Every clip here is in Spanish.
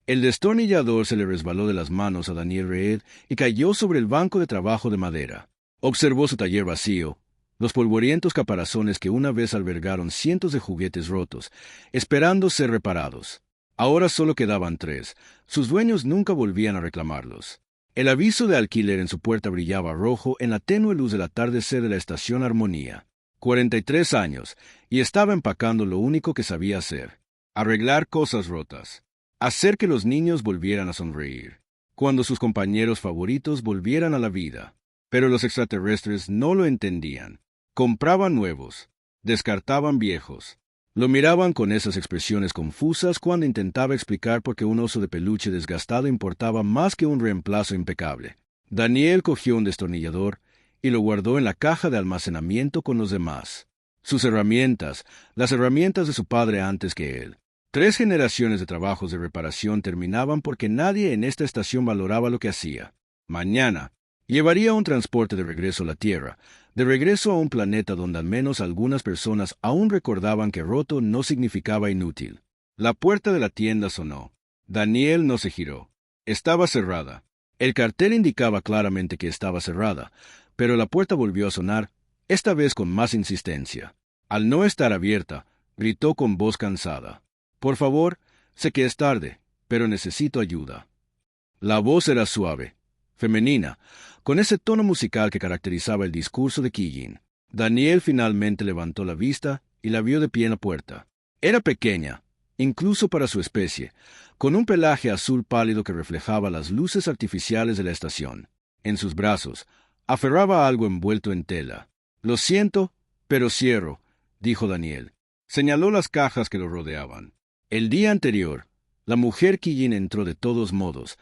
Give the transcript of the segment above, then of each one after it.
El destornillador se le resbaló de las manos a Daniel Reed y cayó sobre el banco de trabajo de madera. Observó su taller vacío, los polvorientos caparazones que una vez albergaron cientos de juguetes rotos, esperando ser reparados. Ahora solo quedaban 3. Sus dueños nunca volvían a reclamarlos. El aviso de alquiler en su puerta brillaba rojo en la tenue luz del atardecer de la estación Armonía. 43 años, y estaba empacando lo único que sabía hacer: arreglar cosas rotas. Hacer que los niños volvieran a sonreír, cuando sus compañeros favoritos volvieran a la vida. Pero los extraterrestres no lo entendían. Compraban nuevos, descartaban viejos. Lo miraban con esas expresiones confusas cuando intentaba explicar por qué un oso de peluche desgastado importaba más que un reemplazo impecable. Daniel cogió un destornillador y lo guardó en la caja de almacenamiento con los demás. Sus herramientas, las herramientas de su padre antes que él. 3 generaciones de trabajos de reparación terminaban porque nadie en esta estación valoraba lo que hacía. Mañana llevaría un transporte de regreso a la Tierra, de regreso a un planeta donde al menos algunas personas aún recordaban que roto no significaba inútil. La puerta de la tienda sonó. Daniel no se giró. Estaba cerrada. El cartel indicaba claramente que estaba cerrada, pero la puerta volvió a sonar, esta vez con más insistencia. Al no estar abierta, gritó con voz cansada: «Por favor, sé que es tarde, pero necesito ayuda». La voz era suave, femenina, con ese tono musical que caracterizaba el discurso de Keegan. Daniel finalmente levantó la vista y la vio de pie en la puerta. Era pequeña, incluso para su especie, con un pelaje azul pálido que reflejaba las luces artificiales de la estación. En sus brazos, aferraba algo envuelto en tela. «Lo siento, pero cierro», dijo Daniel. Señaló las cajas que lo rodeaban. El día anterior, la mujer Keegan entró de todos modos,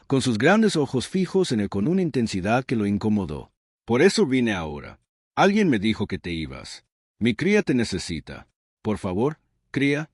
con sus grandes ojos fijos en él con una intensidad que lo incomodó. «Por eso vine ahora. Alguien me dijo que te ibas. Mi cría te necesita. Por favor, cría».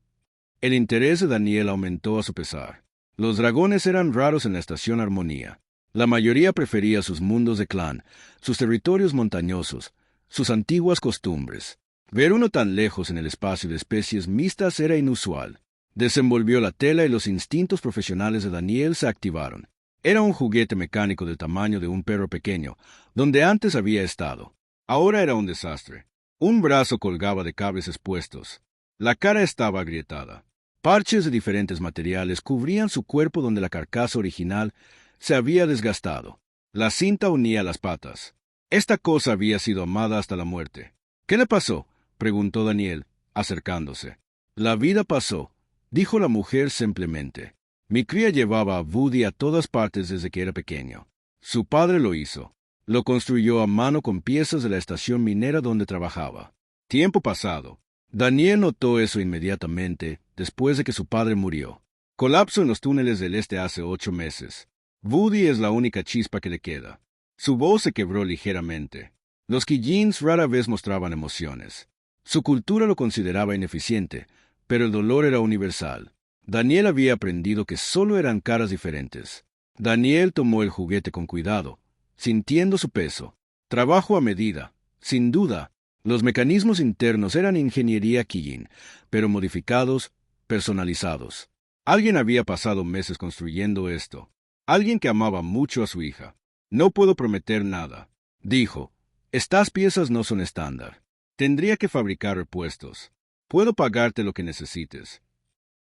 El interés de Daniel aumentó a su pesar. Los dragones eran raros en la estación Armonía. La mayoría prefería sus mundos de clan, sus territorios montañosos, sus antiguas costumbres. Ver uno tan lejos en el espacio de especies mixtas era inusual. Desenvolvió la tela y los instintos profesionales de Daniel se activaron. Era un juguete mecánico del tamaño de un perro pequeño, donde antes había estado. Ahora era un desastre. Un brazo colgaba de cables expuestos. La cara estaba agrietada. Parches de diferentes materiales cubrían su cuerpo donde la carcasa original se había desgastado. La cinta unía las patas. Esta cosa había sido amada hasta la muerte. «¿Qué le pasó?», preguntó Daniel, acercándose. «La vida pasó», dijo la mujer simplemente. «Mi cría llevaba a Woody a todas partes desde que era pequeño. Su padre lo hizo. Lo construyó a mano con piezas de la estación minera donde trabajaba. Tiempo pasado». Daniel notó eso inmediatamente, después de que su padre murió. Colapso en los túneles del este hace 8 meses. Woody es la única chispa que le queda. Su voz se quebró ligeramente. Los Keegans rara vez mostraban emociones. Su cultura lo consideraba ineficiente, pero el dolor era universal. Daniel había aprendido que solo eran caras diferentes. Daniel tomó el juguete con cuidado, sintiendo su peso. Trabajo a medida, sin duda. Los mecanismos internos eran ingeniería Keegan, pero modificados, personalizados. Alguien había pasado meses construyendo esto. Alguien que amaba mucho a su hija. «No puedo prometer nada», dijo. «Estas piezas no son estándar. Tendría que fabricar repuestos. Puedo pagarte lo que necesites».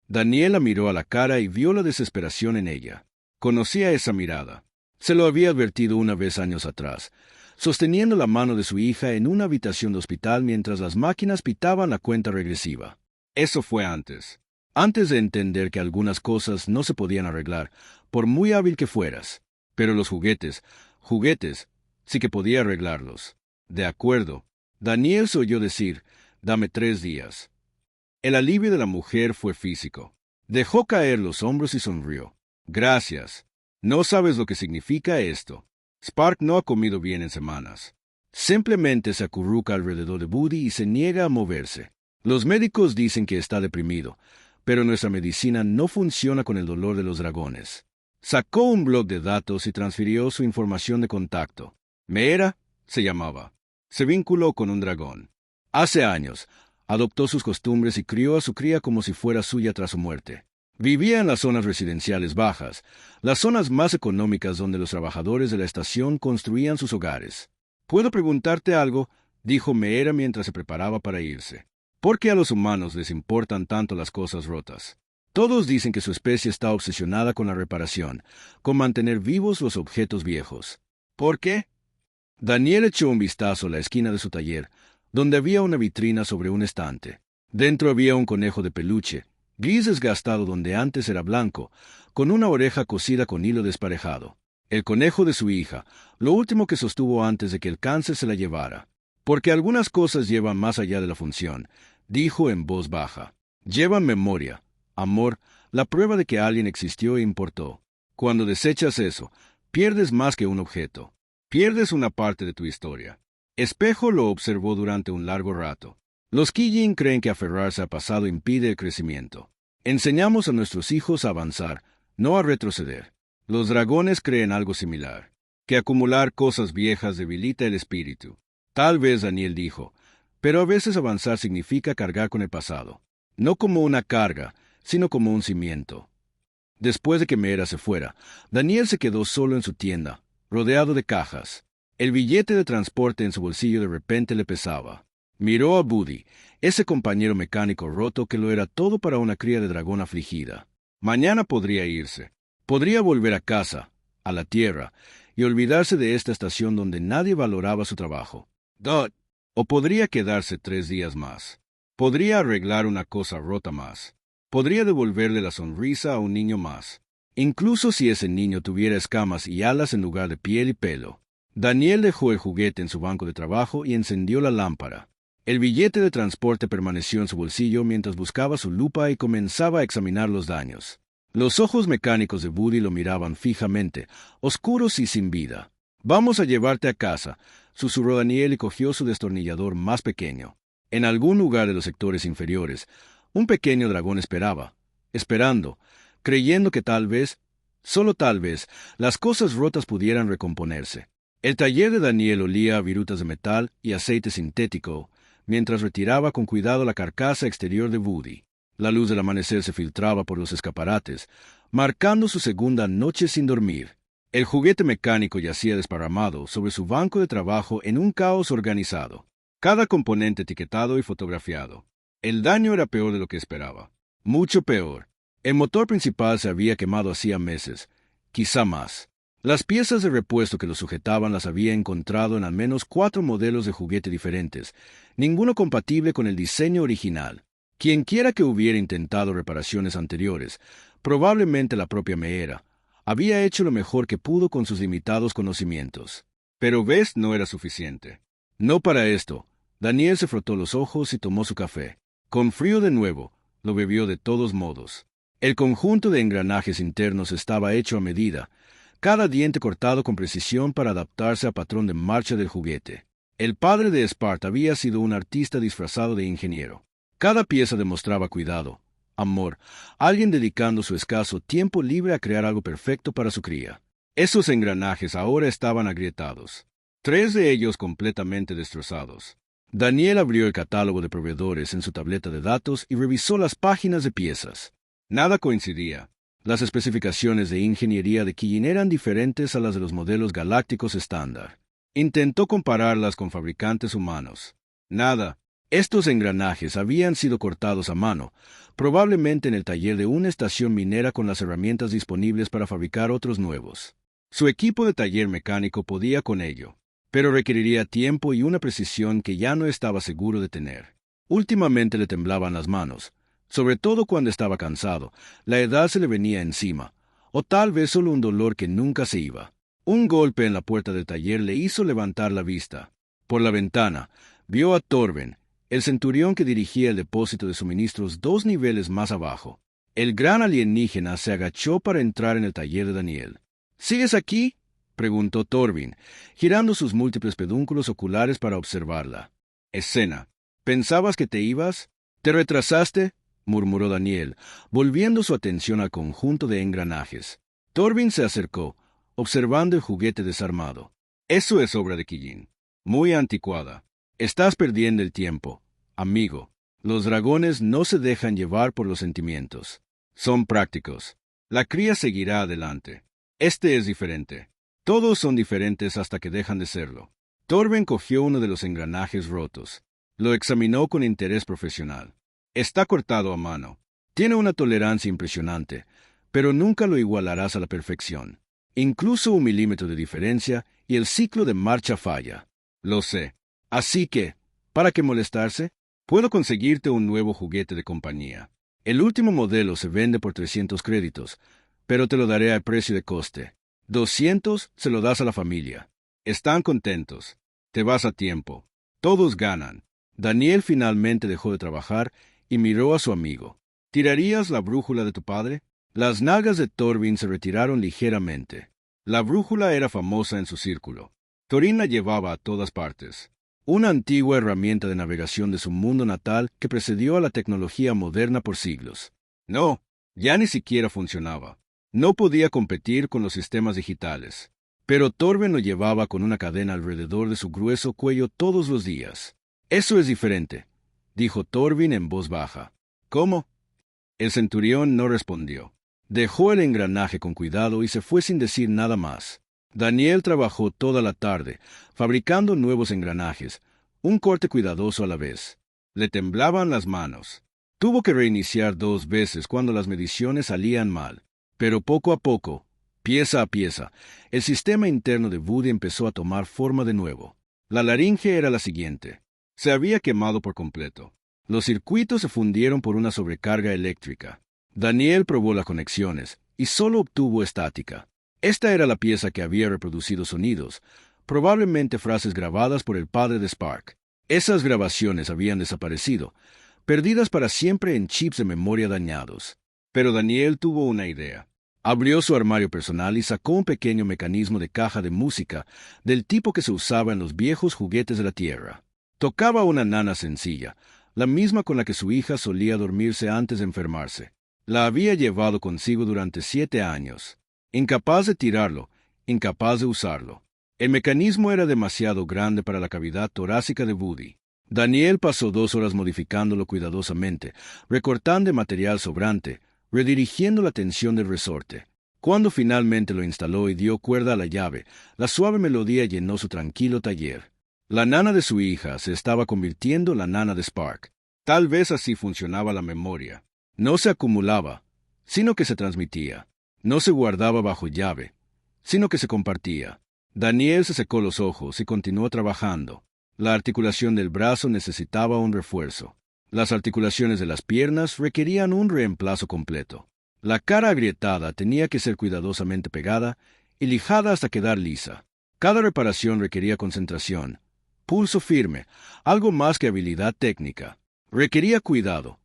Daniel la miró a la cara y vio la desesperación en ella. Conocía esa mirada. Se lo había advertido una vez años atrás, sosteniendo la mano de su hija en una habitación de hospital mientras las máquinas pitaban la cuenta regresiva. Eso fue antes. Antes de entender que algunas cosas no se podían arreglar, por muy hábil que fueras. Pero los juguetes, sí que podía arreglarlos. «De acuerdo». Daniel se oyó decir: «Dame 3 días». El alivio de la mujer fue físico. Dejó caer los hombros y sonrió. «Gracias. No sabes lo que significa esto. Spark no ha comido bien en semanas». Simplemente se acurruca alrededor de Woody y se niega a moverse. Los médicos dicen que está deprimido, pero nuestra medicina no funciona con el dolor de los dragones. Sacó un bloc de datos y transfirió su información de contacto. Meera se llamaba. Se vinculó con un dragón. Hace años, adoptó sus costumbres y crió a su cría como si fuera suya tras su muerte. Vivía en las zonas residenciales bajas, las zonas más económicas donde los trabajadores de la estación construían sus hogares. «¿Puedo preguntarte algo?», dijo Meera mientras se preparaba para irse. «¿Por qué a los humanos les importan tanto las cosas rotas? Todos dicen que su especie está obsesionada con la reparación, con mantener vivos los objetos viejos. ¿Por qué?». Daniel echó un vistazo a la esquina de su taller, donde había una vitrina sobre un estante. Dentro había un conejo de peluche, gris desgastado donde antes era blanco, con una oreja cosida con hilo desparejado. El conejo de su hija, lo último que sostuvo antes de que el cáncer se la llevara. «Porque algunas cosas llevan más allá de la función», dijo en voz baja. «Llevan memoria, amor, la prueba de que alguien existió e importó. Cuando desechas eso, pierdes más que un objeto. Pierdes una parte de tu historia». Espejo lo observó durante un largo rato. Los Kijin creen que aferrarse al pasado impide el crecimiento. Enseñamos a nuestros hijos a avanzar, no a retroceder. Los dragones creen algo similar, que acumular cosas viejas debilita el espíritu. Tal vez, Daniel dijo, pero a veces avanzar significa cargar con el pasado. No como una carga, sino como un cimiento. Después de que Meera se fuera, Daniel se quedó solo en su tienda, rodeado de cajas. El billete de transporte en su bolsillo de repente le pesaba. Miró a Buddy, ese compañero mecánico roto que lo era todo para una cría de dragón afligida. Mañana podría irse. Podría volver a casa, a la tierra, y olvidarse de esta estación donde nadie valoraba su trabajo. O podría quedarse 3 días más. Podría arreglar una cosa rota más. Podría devolverle la sonrisa a un niño más. Incluso si ese niño tuviera escamas y alas en lugar de piel y pelo. Daniel dejó el juguete en su banco de trabajo y encendió la lámpara. El billete de transporte permaneció en su bolsillo mientras buscaba su lupa y comenzaba a examinar los daños. Los ojos mecánicos de Buddy lo miraban fijamente, oscuros y sin vida. «Vamos a llevarte a casa», susurró Daniel y cogió su destornillador más pequeño. En algún lugar de los sectores inferiores, un pequeño dragón esperaba, esperando, creyendo que tal vez, solo tal vez, las cosas rotas pudieran recomponerse. El taller de Daniel olía a virutas de metal y aceite sintético, mientras retiraba con cuidado la carcasa exterior de Buddy. La luz del amanecer se filtraba por los escaparates, marcando su segunda noche sin dormir. El juguete mecánico yacía desparramado sobre su banco de trabajo en un caos organizado, cada componente etiquetado y fotografiado. El daño era peor de lo que esperaba, mucho peor. El motor principal se había quemado hacía meses, quizá más. Las piezas de repuesto que lo sujetaban las había encontrado en al menos 4 modelos de juguete diferentes, ninguno compatible con el diseño original. Quienquiera que hubiera intentado reparaciones anteriores, probablemente la propia Meera, había hecho lo mejor que pudo con sus limitados conocimientos. Pero Vest no era suficiente. No para esto. Daniel se frotó los ojos y tomó su café. Con frío de nuevo, lo bebió de todos modos. El conjunto de engranajes internos estaba hecho a medida, cada diente cortado con precisión para adaptarse al patrón de marcha del juguete. El padre de Esparta había sido un artista disfrazado de ingeniero. Cada pieza demostraba cuidado, amor, alguien dedicando su escaso tiempo libre a crear algo perfecto para su cría. Esos engranajes ahora estaban agrietados, 3 de ellos completamente destrozados. Daniel abrió el catálogo de proveedores en su tableta de datos y revisó las páginas de piezas. Nada coincidía. Las especificaciones de ingeniería de Kijin eran diferentes a las de los modelos galácticos estándar. Intentó compararlas con fabricantes humanos. Nada. Estos engranajes habían sido cortados a mano, probablemente en el taller de una estación minera con las herramientas disponibles para fabricar otros nuevos. Su equipo de taller mecánico podía con ello, pero requeriría tiempo y una precisión que ya no estaba seguro de tener. Últimamente le temblaban las manos, sobre todo cuando estaba cansado. La edad se le venía encima, o tal vez solo un dolor que nunca se iba. Un golpe en la puerta del taller le hizo levantar la vista. Por la ventana, vio a Torben, el centurión que dirigía el depósito de suministros 2 niveles más abajo. El gran alienígena se agachó para entrar en el taller de Daniel. «¿Sigues aquí?», preguntó Torben, girando sus múltiples pedúnculos oculares para observarla. Escena. «¿Pensabas que te ibas? ¿Te retrasaste?», murmuró Daniel, volviendo su atención al conjunto de engranajes. Torben se acercó, observando el juguete desarmado. «Eso es obra de Kijin. Muy anticuada. Estás perdiendo el tiempo, amigo. Los dragones no se dejan llevar por los sentimientos. Son prácticos. La cría seguirá adelante. Este es diferente. Todos son diferentes hasta que dejan de serlo. Torben cogió uno de los engranajes rotos. Lo examinó con interés profesional. Está cortado a mano. Tiene una tolerancia impresionante, pero nunca lo igualarás a la perfección. Incluso 1 milímetro de diferencia y el ciclo de marcha falla. Lo sé. Así que, ¿para qué molestarse? Puedo conseguirte un nuevo juguete de compañía. El último modelo se vende por 300 créditos, pero te lo daré al precio de coste. 200 se lo das a la familia. Están contentos. Te vas a tiempo. Todos ganan. Daniel finalmente dejó de trabajar y miró a su amigo. ¿Tirarías la brújula de tu padre? Las nalgas de Torvin se retiraron ligeramente. La brújula era famosa en su círculo. Thorin la llevaba a todas partes. Una antigua herramienta de navegación de su mundo natal que precedió a la tecnología moderna por siglos. No, ya ni siquiera funcionaba. No podía competir con los sistemas digitales. Pero Torben lo llevaba con una cadena alrededor de su grueso cuello todos los días. Eso es diferente, dijo Torvin en voz baja. ¿Cómo? El centurión no respondió. Dejó el engranaje con cuidado y se fue sin decir nada más. Daniel trabajó toda la tarde, fabricando nuevos engranajes, un corte cuidadoso a la vez. Le temblaban las manos. Tuvo que reiniciar 2 veces cuando las mediciones salían mal. Pero poco a poco, pieza a pieza, el sistema interno de Woody empezó a tomar forma de nuevo. La laringe era la siguiente. Se había quemado por completo. Los circuitos se fundieron por una sobrecarga eléctrica. Daniel probó las conexiones y solo obtuvo estática. Esta era la pieza que había reproducido sonidos, probablemente frases grabadas por el padre de Spark. Esas grabaciones habían desaparecido, perdidas para siempre en chips de memoria dañados. Pero Daniel tuvo una idea. Abrió su armario personal y sacó un pequeño mecanismo de caja de música del tipo que se usaba en los viejos juguetes de la Tierra. Tocaba una nana sencilla, la misma con la que su hija solía dormirse antes de enfermarse. La había llevado consigo durante 7 años. Incapaz de tirarlo, incapaz de usarlo. El mecanismo era demasiado grande para la cavidad torácica de Woody. Daniel pasó 2 horas modificándolo cuidadosamente, recortando material sobrante, redirigiendo la tensión del resorte. Cuando finalmente lo instaló y dio cuerda a la llave, la suave melodía llenó su tranquilo taller. La nana de su hija se estaba convirtiendo en la nana de Spark. Tal vez así funcionaba la memoria. No se acumulaba, sino que se transmitía. No se guardaba bajo llave, sino que se compartía. Daniel se secó los ojos y continuó trabajando. La articulación del brazo necesitaba un refuerzo. Las articulaciones de las piernas requerían un reemplazo completo. La cara agrietada tenía que ser cuidadosamente pegada y lijada hasta quedar lisa. Cada reparación requería concentración, pulso firme, algo más que habilidad técnica. Requería cuidado.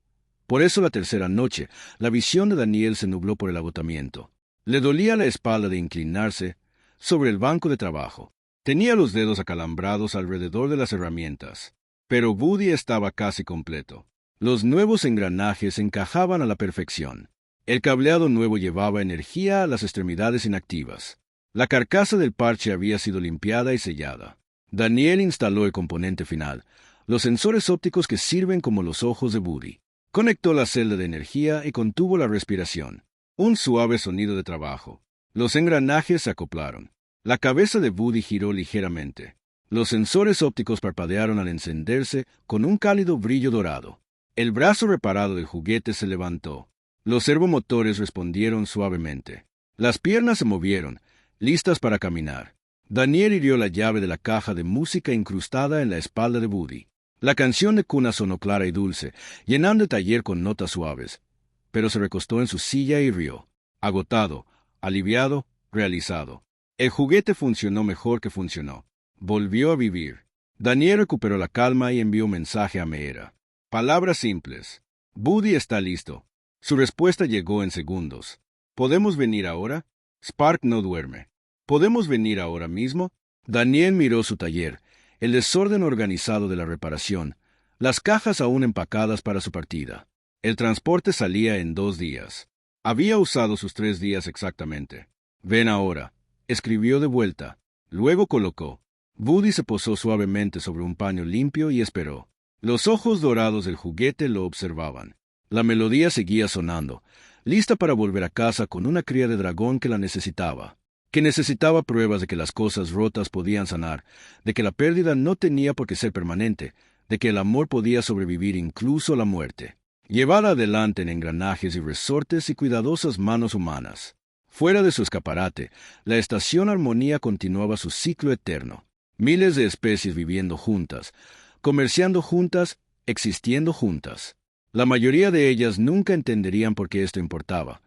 Por eso la tercera noche, la visión de Daniel se nubló por el agotamiento. Le dolía la espalda de inclinarse sobre el banco de trabajo. Tenía los dedos acalambrados alrededor de las herramientas. Pero Woody estaba casi completo. Los nuevos engranajes encajaban a la perfección. El cableado nuevo llevaba energía a las extremidades inactivas. La carcasa del parche había sido limpiada y sellada. Daniel instaló el componente final, los sensores ópticos que sirven como los ojos de Woody. Conectó la celda de energía y contuvo la respiración. Un suave sonido de trabajo. Los engranajes se acoplaron. La cabeza de Woody giró ligeramente. Los sensores ópticos parpadearon al encenderse con un cálido brillo dorado. El brazo reparado del juguete se levantó. Los servomotores respondieron suavemente. Las piernas se movieron, listas para caminar. Daniel hirió la llave de la caja de música incrustada en la espalda de Woody. La canción de cuna sonó clara y dulce, llenando el taller con notas suaves. Pero se recostó en su silla y rió. Agotado, aliviado, realizado. El juguete funcionó mejor que funcionó. Volvió a vivir. Daniel recuperó la calma y envió un mensaje a Meera. Palabras simples. Woody está listo. Su respuesta llegó en segundos. ¿Podemos venir ahora? Spark no duerme. ¿Podemos venir ahora mismo? Daniel miró su taller, el desorden organizado de la reparación, las cajas aún empacadas para su partida. El transporte salía en 2 días. Había usado sus 3 días exactamente. Ven ahora. Escribió de vuelta. Luego colocó. Woody se posó suavemente sobre un paño limpio y esperó. Los ojos dorados del juguete lo observaban. La melodía seguía sonando, lista para volver a casa con una cría de dragón que la necesitaba, que necesitaba pruebas de que las cosas rotas podían sanar, de que la pérdida no tenía por qué ser permanente, de que el amor podía sobrevivir incluso a la muerte, llevada adelante en engranajes y resortes y cuidadosas manos humanas. Fuera de su escaparate, la estación Armonía continuaba su ciclo eterno. Miles de especies viviendo juntas, comerciando juntas, existiendo juntas. La mayoría de ellas nunca entenderían por qué esto importaba,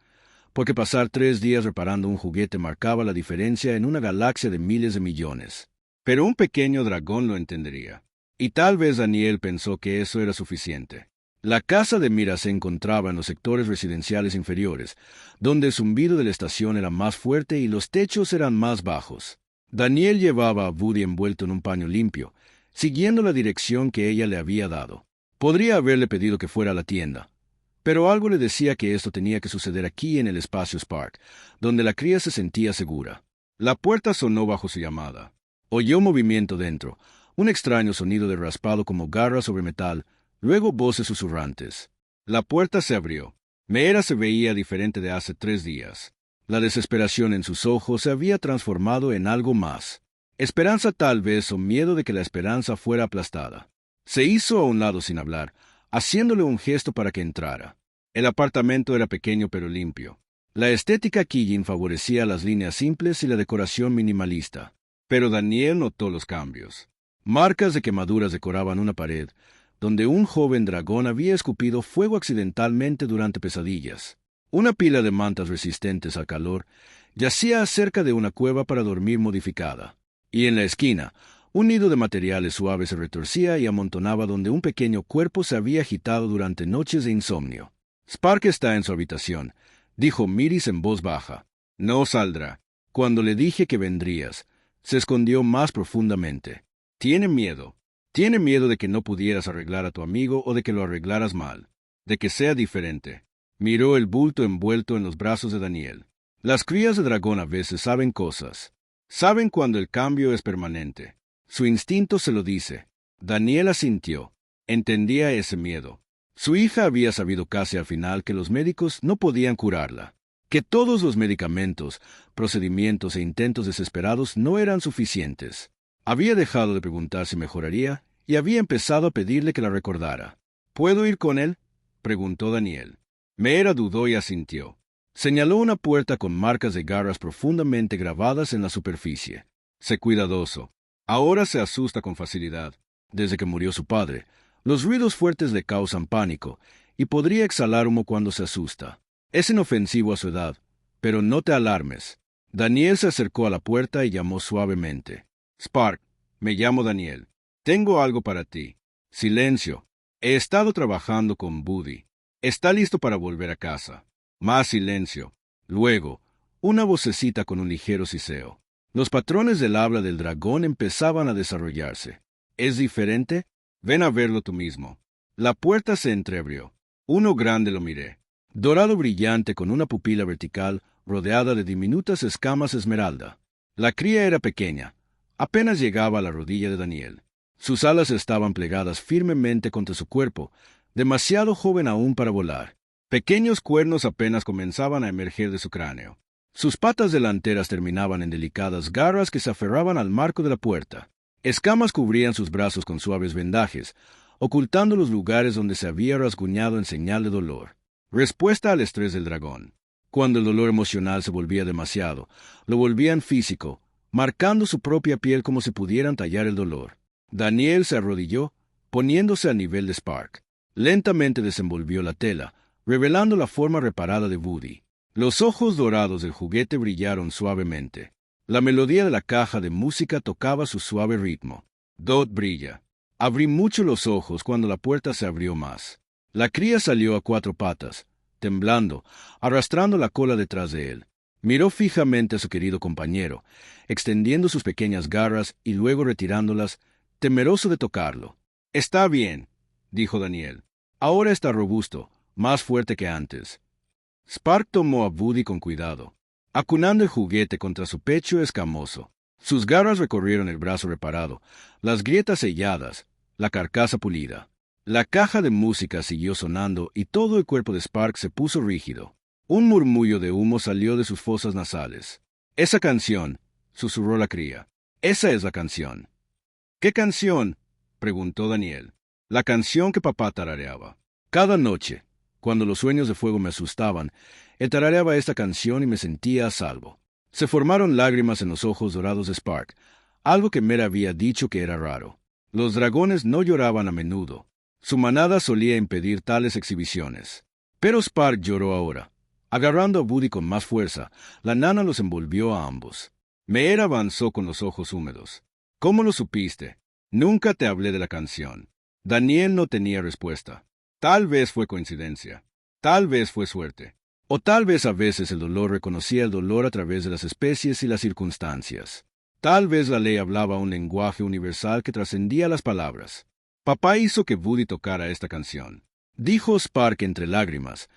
porque pasar 3 días reparando un juguete marcaba la diferencia en una galaxia de miles de millones. Pero un pequeño dragón lo entendería. Y tal vez Daniel pensó que eso era suficiente. La casa de Mira se encontraba en los sectores residenciales inferiores, donde el zumbido de la estación era más fuerte y los techos eran más bajos. Daniel llevaba a Woody envuelto en un paño limpio, siguiendo la dirección que ella le había dado. Podría haberle pedido que fuera a la tienda, pero algo le decía que esto tenía que suceder aquí en el espacio Spark, donde la cría se sentía segura. La puerta sonó bajo su llamada. Oyó movimiento dentro, un extraño sonido de raspado como garras sobre metal, luego voces susurrantes. La puerta se abrió. Meera se veía diferente de hace 3 días. La desesperación en sus ojos se había transformado en algo más. Esperanza tal vez o miedo de que la esperanza fuera aplastada. Se hizo a un lado sin hablar, haciéndole un gesto para que entrara. El apartamento era pequeño pero limpio. La estética Kijin favorecía las líneas simples y la decoración minimalista. Pero Daniel notó los cambios. Marcas de quemaduras decoraban una pared, donde un joven dragón había escupido fuego accidentalmente durante pesadillas. Una pila de mantas resistentes al calor yacía cerca de una cueva para dormir modificada. Y en la esquina, un nido de materiales suaves se retorcía y amontonaba donde un pequeño cuerpo se había agitado durante noches de insomnio. Spark está en su habitación, dijo Miris en voz baja. No saldrá. Cuando le dije que vendrías, se escondió más profundamente. Tiene miedo. Tiene miedo de que no pudieras arreglar a tu amigo o de que lo arreglaras mal. De que sea diferente. Miró el bulto envuelto en los brazos de Daniel. Las crías de dragón a veces saben cosas. Saben cuando el cambio es permanente. Su instinto se lo dice. Daniel asintió. Entendía ese miedo. Su hija había sabido casi al final que los médicos no podían curarla, que todos los medicamentos, procedimientos e intentos desesperados no eran suficientes. Había dejado de preguntar si mejoraría y había empezado a pedirle que la recordara. ¿Puedo ir con él?, preguntó Daniel. Meera dudó y asintió. Señaló una puerta con marcas de garras profundamente grabadas en la superficie. Sé cuidadoso. Ahora se asusta con facilidad. Desde que murió su padre, los ruidos fuertes le causan pánico y podría exhalar humo cuando se asusta. Es inofensivo a su edad, pero no te alarmes. Daniel se acercó a la puerta y llamó suavemente. Spark, me llamo Daniel. Tengo algo para ti. Silencio. He estado trabajando con Woody. Está listo para volver a casa. Más silencio. Luego, una vocecita con un ligero siseo. Los patrones del habla del dragón empezaban a desarrollarse. ¿Es diferente? Ven a verlo tú mismo. La puerta se entreabrió. Uno grande lo miré. Dorado brillante con una pupila vertical rodeada de diminutas escamas esmeralda. La cría era pequeña. Apenas llegaba a la rodilla de Daniel. Sus alas estaban plegadas firmemente contra su cuerpo, demasiado joven aún para volar. Pequeños cuernos apenas comenzaban a emerger de su cráneo. Sus patas delanteras terminaban en delicadas garras que se aferraban al marco de la puerta. Escamas cubrían sus brazos con suaves vendajes, ocultando los lugares donde se había rasguñado en señal de dolor. Respuesta al estrés del dragón. Cuando el dolor emocional se volvía demasiado, lo volvían físico, marcando su propia piel como si pudieran tallar el dolor. Daniel se arrodilló, poniéndose a nivel de Spark. Lentamente desenvolvió la tela, revelando la forma reparada de Woody. Los ojos dorados del juguete brillaron suavemente. La melodía de la caja de música tocaba su suave ritmo. Dot brilla. Abrí mucho los ojos cuando la puerta se abrió más. La cría salió a 4 patas, temblando, arrastrando la cola detrás de él. Miró fijamente a su querido compañero, extendiendo sus pequeñas garras y luego retirándolas, temeroso de tocarlo. Está bien, dijo Daniel. Ahora está robusto, más fuerte que antes. Spark tomó a Woody con cuidado, acunando el juguete contra su pecho escamoso. Sus garras recorrieron el brazo reparado, las grietas selladas, la carcasa pulida. La caja de música siguió sonando y todo el cuerpo de Spark se puso rígido. Un murmullo de humo salió de sus fosas nasales. «Esa canción», susurró la cría. «Esa es la canción». «¿Qué canción?», preguntó Daniel. «La canción que papá tarareaba. Cada noche, cuando los sueños de fuego me asustaban, él tarareaba esta canción y me sentía a salvo». Se formaron lágrimas en los ojos dorados de Spark, algo que Mera había dicho que era raro. Los dragones no lloraban a menudo. Su manada solía impedir tales exhibiciones. Pero Spark lloró ahora. Agarrando a Woody con más fuerza, la nana los envolvió a ambos. Mera avanzó con los ojos húmedos. «¿Cómo lo supiste? Nunca te hablé de la canción». Daniel no tenía respuesta. Tal vez fue coincidencia. Tal vez fue suerte. O tal vez a veces el dolor reconocía el dolor a través de las especies y las circunstancias. Tal vez la ley hablaba un lenguaje universal que trascendía las palabras. «Papá hizo que Woody tocara esta canción», dijo Spark entre lágrimas,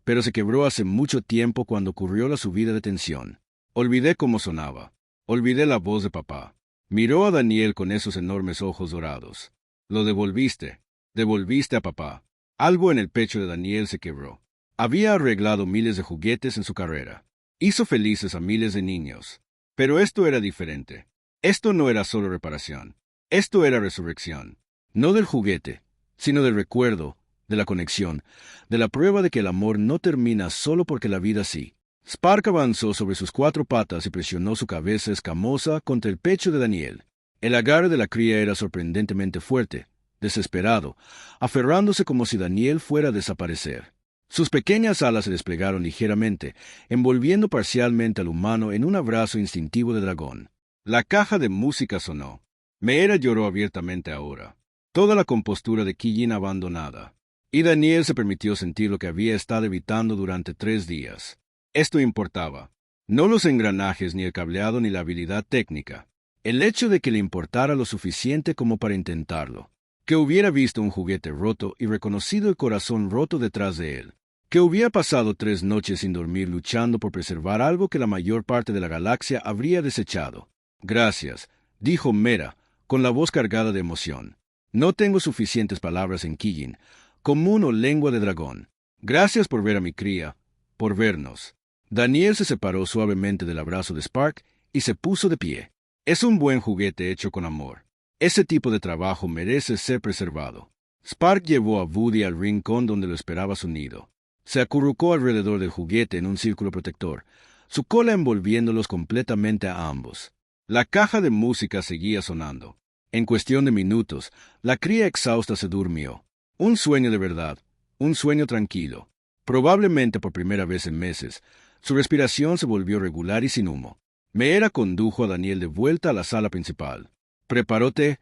pero se quebró hace mucho tiempo cuando ocurrió la subida de tensión. Olvidé cómo sonaba. Olvidé la voz de papá. Miró a Daniel con esos enormes ojos dorados. «Lo devolviste. Devolviste a papá». Algo en el pecho de Daniel se quebró. Había arreglado miles de juguetes en su carrera. Hizo felices a miles de niños. Pero esto era diferente. Esto no era solo reparación. Esto era resurrección. No del juguete, sino del recuerdo, de la conexión, de la prueba de que el amor no termina solo porque la vida sí. Spark avanzó sobre sus 4 patas y presionó su cabeza escamosa contra el pecho de Daniel. El agarre de la cría era sorprendentemente fuerte, desesperado, aferrándose como si Daniel fuera a desaparecer. Sus pequeñas alas se desplegaron ligeramente, envolviendo parcialmente al humano en un abrazo instintivo de dragón. La caja de música sonó. Mera lloró abiertamente ahora. Toda la compostura de Kijin abandonada. Y Daniel se permitió sentir lo que había estado evitando durante 3 días. Esto importaba. No los engranajes, ni el cableado, ni la habilidad técnica. El hecho de que le importara lo suficiente como para intentarlo. Que hubiera visto un juguete roto y reconocido el corazón roto detrás de él. Que hubiera pasado 3 noches sin dormir luchando por preservar algo que la mayor parte de la galaxia habría desechado. «Gracias», dijo Mera, con la voz cargada de emoción. «No tengo suficientes palabras en Kijin, común o lengua de dragón. Gracias por ver a mi cría, por vernos». Daniel se separó suavemente del abrazo de Spark y se puso de pie. «Es un buen juguete hecho con amor. Ese tipo de trabajo merece ser preservado». Spark llevó a Woody al rincón donde lo esperaba su nido. Se acurrucó alrededor del juguete en un círculo protector, su cola envolviéndolos completamente a ambos. La caja de música seguía sonando. En cuestión de minutos, la cría exhausta se durmió. Un sueño de verdad, un sueño tranquilo. Probablemente por primera vez en meses, su respiración se volvió regular y sin humo. Mera condujo a Daniel de vuelta a la sala principal. Preparó té,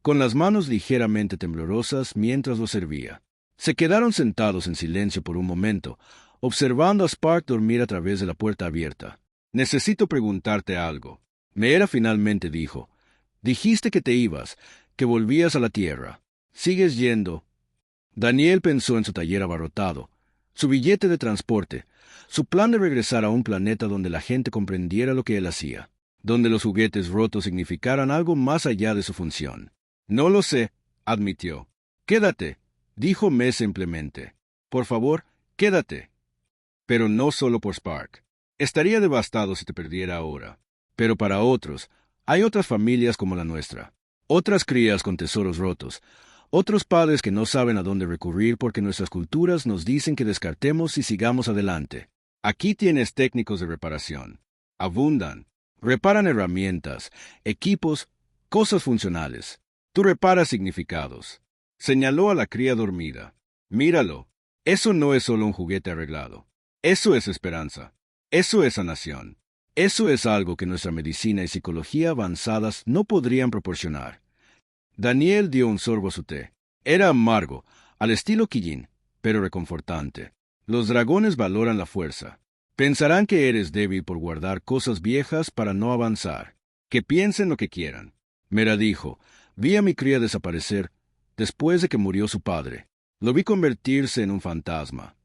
con las manos ligeramente temblorosas mientras lo servía. Se quedaron sentados en silencio por un momento, observando a Spark dormir a través de la puerta abierta. «Necesito preguntarte algo», Mera finalmente dijo. «Dijiste que te ibas, que volvías a la Tierra. ¿Sigues yendo?» Daniel pensó en su taller abarrotado, su billete de transporte, su plan de regresar a un planeta donde la gente comprendiera lo que él hacía, donde los juguetes rotos significaran algo más allá de su función. «No lo sé», admitió. «Quédate», dijo Mera simplemente. «Por favor, quédate». Pero no solo por Spark. Estaría devastado si te perdiera ahora. Pero para otros, hay otras familias como la nuestra. Otras crías con tesoros rotos. Otros padres que no saben a dónde recurrir porque nuestras culturas nos dicen que descartemos y sigamos adelante. Aquí tienes técnicos de reparación. Abundan. Reparan herramientas, equipos, cosas funcionales. Tú reparas significados. Señaló a la cría dormida. «Míralo. Eso no es solo un juguete arreglado. Eso es esperanza. Eso es sanación. Eso es algo que nuestra medicina y psicología avanzadas no podrían proporcionar». Daniel dio un sorbo a su té. Era amargo, al estilo Kijin, pero reconfortante. Los dragones valoran la fuerza. Pensarán que eres débil por guardar cosas viejas para no avanzar. Que piensen lo que quieran. Mera dijo, vi a mi cría desaparecer después de que murió su padre. Lo vi convertirse en un fantasma.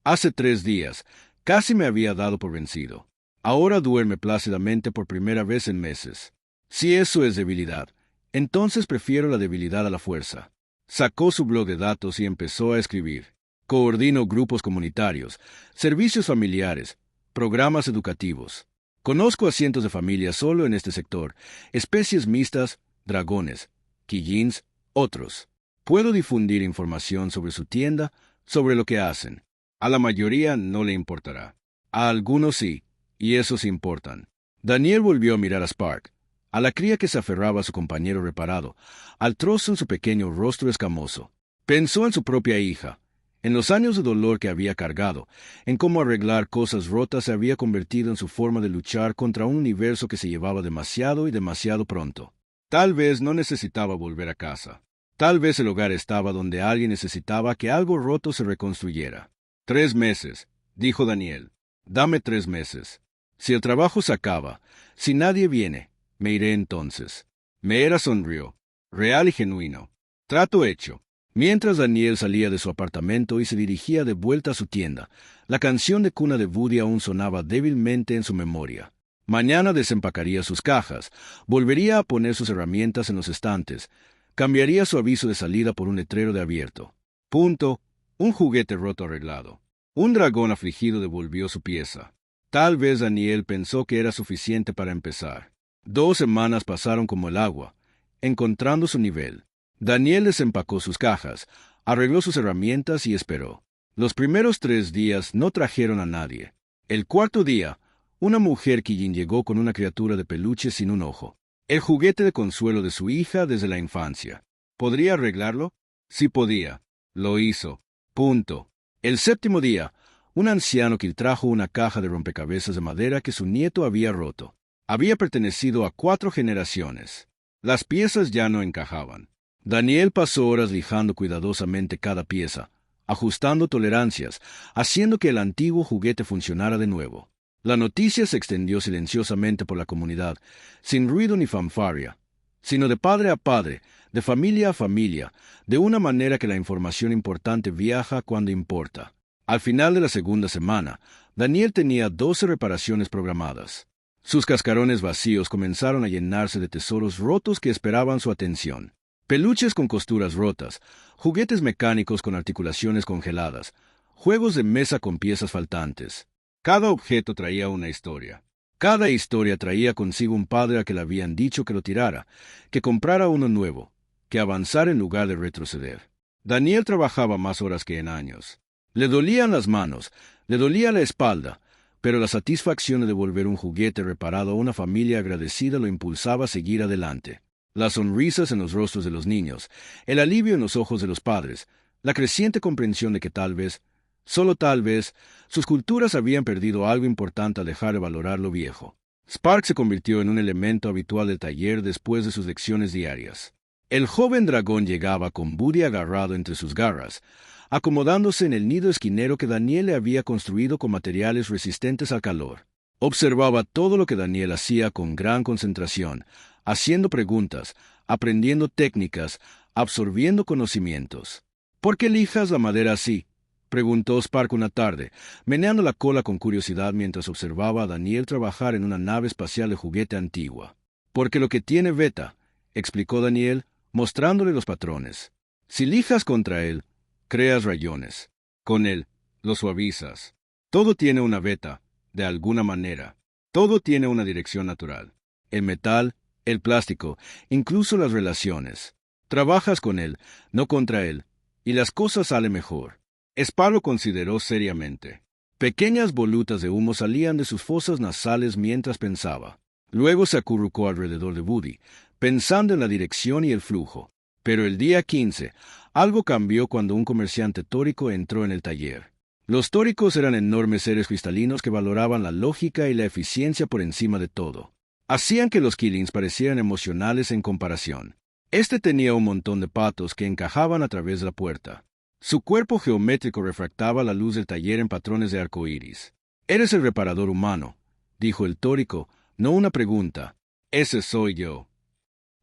Hace 3 días, casi me había dado por vencido. Ahora duerme plácidamente por primera vez en meses. Si eso es debilidad, entonces prefiero la debilidad a la fuerza. Sacó su blog de datos y empezó a escribir. Coordino grupos comunitarios, servicios familiares, programas educativos. Conozco a cientos de familias solo en este sector, especies mixtas, dragones, quillins, otros. Puedo difundir información sobre su tienda, sobre lo que hacen. A la mayoría no le importará. A algunos sí, y esos importan. Daniel volvió a mirar a Spark, a la cría que se aferraba a su compañero reparado, al trozo en su pequeño rostro escamoso. Pensó en su propia hija, en los años de dolor que había cargado, en cómo arreglar cosas rotas se había convertido en su forma de luchar contra un universo que se llevaba demasiado y demasiado pronto. Tal vez no necesitaba volver a casa. Tal vez el hogar estaba donde alguien necesitaba que algo roto se reconstruyera. 3 meses, dijo Daniel. Dame 3 meses. Si el trabajo se acaba, si nadie viene, me iré entonces. Meera sonrió, real y genuino. Trato hecho. Mientras Daniel salía de su apartamento y se dirigía de vuelta a su tienda, la canción de cuna de Woody aún sonaba débilmente en su memoria. Mañana desempacaría sus cajas, volvería a poner sus herramientas en los estantes, cambiaría su aviso de salida por un letrero de abierto. Punto. Un juguete roto arreglado. Un dragón afligido devolvió su pieza. Tal vez Daniel pensó que era suficiente para empezar. 2 semanas pasaron como el agua, encontrando su nivel. Daniel desempacó sus cajas, arregló sus herramientas y esperó. Los primeros 3 días no trajeron a nadie. El 4.º día, una mujer quillín llegó con una criatura de peluche sin un ojo. El juguete de consuelo de su hija desde la infancia. ¿Podría arreglarlo? Sí podía. Lo hizo. Punto. El 7.º día, un anciano que trajo una caja de rompecabezas de madera que su nieto había roto. Había pertenecido a 4 generaciones. Las piezas ya no encajaban. Daniel pasó horas lijando cuidadosamente cada pieza, ajustando tolerancias, haciendo que el antiguo juguete funcionara de nuevo. La noticia se extendió silenciosamente por la comunidad, sin ruido ni fanfarria, sino de padre a padre, de familia a familia, de una manera que la información importante viaja cuando importa. Al final de la 2ª semana, Daniel tenía 12 reparaciones programadas. Sus cascarones vacíos comenzaron a llenarse de tesoros rotos que esperaban su atención. Peluches con costuras rotas, juguetes mecánicos con articulaciones congeladas, juegos de mesa con piezas faltantes. Cada objeto traía una historia. Cada historia traía consigo un padre a que le habían dicho que lo tirara, que comprara uno nuevo, que avanzara en lugar de retroceder. Daniel trabajaba más horas que en años. Le dolían las manos, le dolía la espalda, pero la satisfacción de devolver un juguete reparado a una familia agradecida lo impulsaba a seguir adelante. Las sonrisas en los rostros de los niños, el alivio en los ojos de los padres, la creciente comprensión de que tal vez, solo tal vez, sus culturas habían perdido algo importante al dejar de valorar lo viejo. Spark se convirtió en un elemento habitual del taller después de sus lecciones diarias. El joven dragón llegaba con Woody agarrado entre sus garras, acomodándose en el nido esquinero que Daniel le había construido con materiales resistentes al calor. Observaba todo lo que Daniel hacía con gran concentración, haciendo preguntas, aprendiendo técnicas, absorbiendo conocimientos. ¿Por qué lijas la madera así?, preguntó Spark una tarde, meneando la cola con curiosidad mientras observaba a Daniel trabajar en una nave espacial de juguete antigua. Porque lo que tiene Beta, explicó Daniel, mostrándole los patrones. Si lijas contra él, creas rayones. Con él, lo suavizas. Todo tiene una beta, de alguna manera. Todo tiene una dirección natural. El metal, el plástico, incluso las relaciones. Trabajas con él, no contra él, y las cosas salen mejor. Spark lo consideró seriamente. Pequeñas volutas de humo salían de sus fosas nasales mientras pensaba. Luego se acurrucó alrededor de Woody, pensando en la dirección y el flujo. Pero el día 15, algo cambió cuando un comerciante tórico entró en el taller. Los tóricos eran enormes seres cristalinos que valoraban la lógica y la eficiencia por encima de todo. Hacían que los Killings parecieran emocionales en comparación. Este tenía un montón de patos que encajaban a través de la puerta. Su cuerpo geométrico refractaba la luz del taller en patrones de arco iris. «Eres el reparador humano», dijo el tórico, no una pregunta. «Ese soy yo».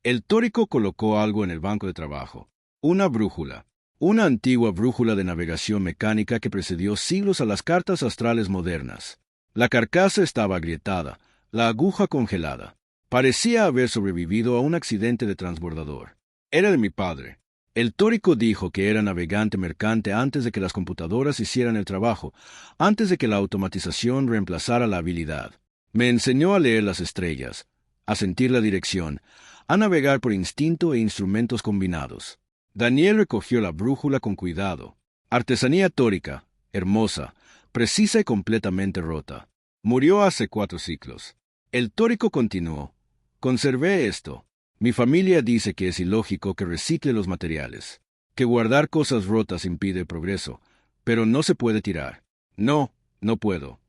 El tórico colocó algo en el banco de trabajo. Una brújula. Una antigua brújula de navegación mecánica que precedió siglos a las cartas astrales modernas. La carcasa estaba agrietada, la aguja congelada. Parecía haber sobrevivido a un accidente de transbordador. «Era de mi padre». El tórico dijo que era navegante mercante antes de que las computadoras hicieran el trabajo, antes de que la automatización reemplazara la habilidad. Me enseñó a leer las estrellas, a sentir la dirección, a navegar por instinto e instrumentos combinados. Daniel recogió la brújula con cuidado. Artesanía tórica, hermosa, precisa y completamente rota. Murió hace 4 siglos. El tórico continuó. Conservé esto. Mi familia dice que es ilógico que recicle los materiales, que guardar cosas rotas impide el progreso, pero no se puede tirar. No, no puedo.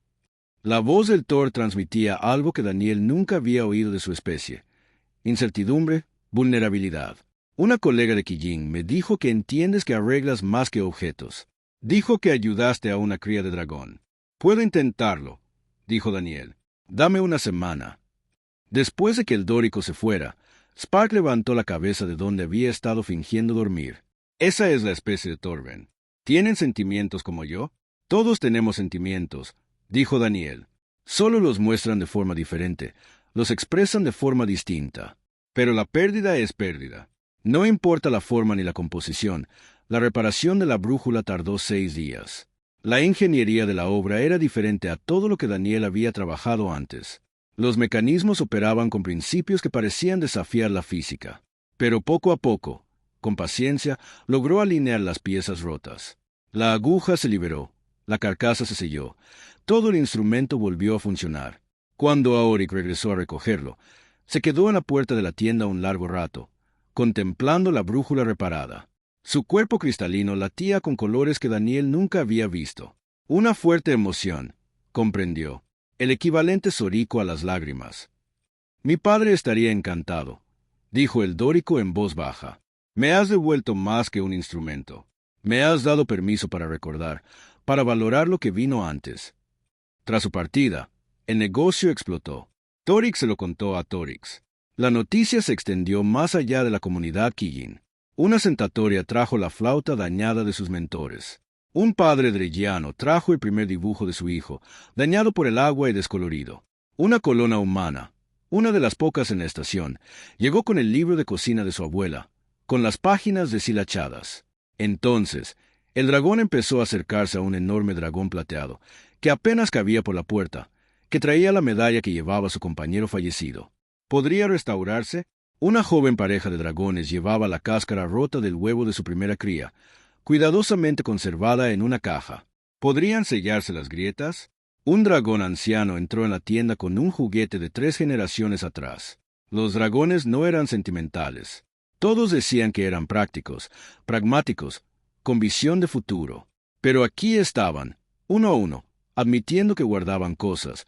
La voz del Thor transmitía algo que Daniel nunca había oído de su especie. Incertidumbre, vulnerabilidad. Una colega de Kijin me dijo que entiendes que arreglas más que objetos. Dijo que ayudaste a una cría de dragón. Puedo intentarlo, dijo Daniel. Dame una semana. Después de que el dórico se fuera, Spark levantó la cabeza de donde había estado fingiendo dormir. Esa es la especie de Torben. ¿Tienen sentimientos como yo? Todos tenemos sentimientos, dijo Daniel. Solo los muestran de forma diferente, los expresan de forma distinta. Pero la pérdida es pérdida. No importa la forma ni la composición, la reparación de la brújula tardó 6 días. La ingeniería de la obra era diferente a todo lo que Daniel había trabajado antes. Los mecanismos operaban con principios que parecían desafiar la física. Pero poco a poco, con paciencia, logró alinear las piezas rotas. La aguja se liberó, la carcasa se selló, todo el instrumento volvió a funcionar. Cuando Aoric regresó a recogerlo, se quedó en la puerta de la tienda un largo rato, contemplando la brújula reparada. Su cuerpo cristalino latía con colores que Daniel nunca había visto. Una fuerte emoción, comprendió. El equivalente sorico a las lágrimas. Mi padre estaría encantado, dijo el dórico en voz baja. Me has devuelto más que un instrumento. Me has dado permiso para recordar, para valorar lo que vino antes. Tras su partida, el negocio explotó. Torix se lo contó a Torix. La noticia se extendió más allá de la comunidad Kijin. Una sentatoria trajo la flauta dañada de sus mentores. Un padre dregiano trajo el primer dibujo de su hijo, dañado por el agua y descolorido. Una colona humana, una de las pocas en la estación, llegó con el libro de cocina de su abuela, con las páginas deshilachadas. Entonces, el dragón empezó a acercarse a un enorme dragón plateado, que apenas cabía por la puerta, que traía la medalla que llevaba su compañero fallecido. ¿Podría restaurarse? Una joven pareja de dragones llevaba la cáscara rota del huevo de su primera cría, cuidadosamente conservada en una caja. ¿Podrían sellarse las grietas? Un dragón anciano entró en la tienda con un juguete de 3 generaciones atrás. Los dragones no eran sentimentales. Todos decían que eran prácticos, pragmáticos, con visión de futuro. Pero aquí estaban, uno a uno, admitiendo que guardaban cosas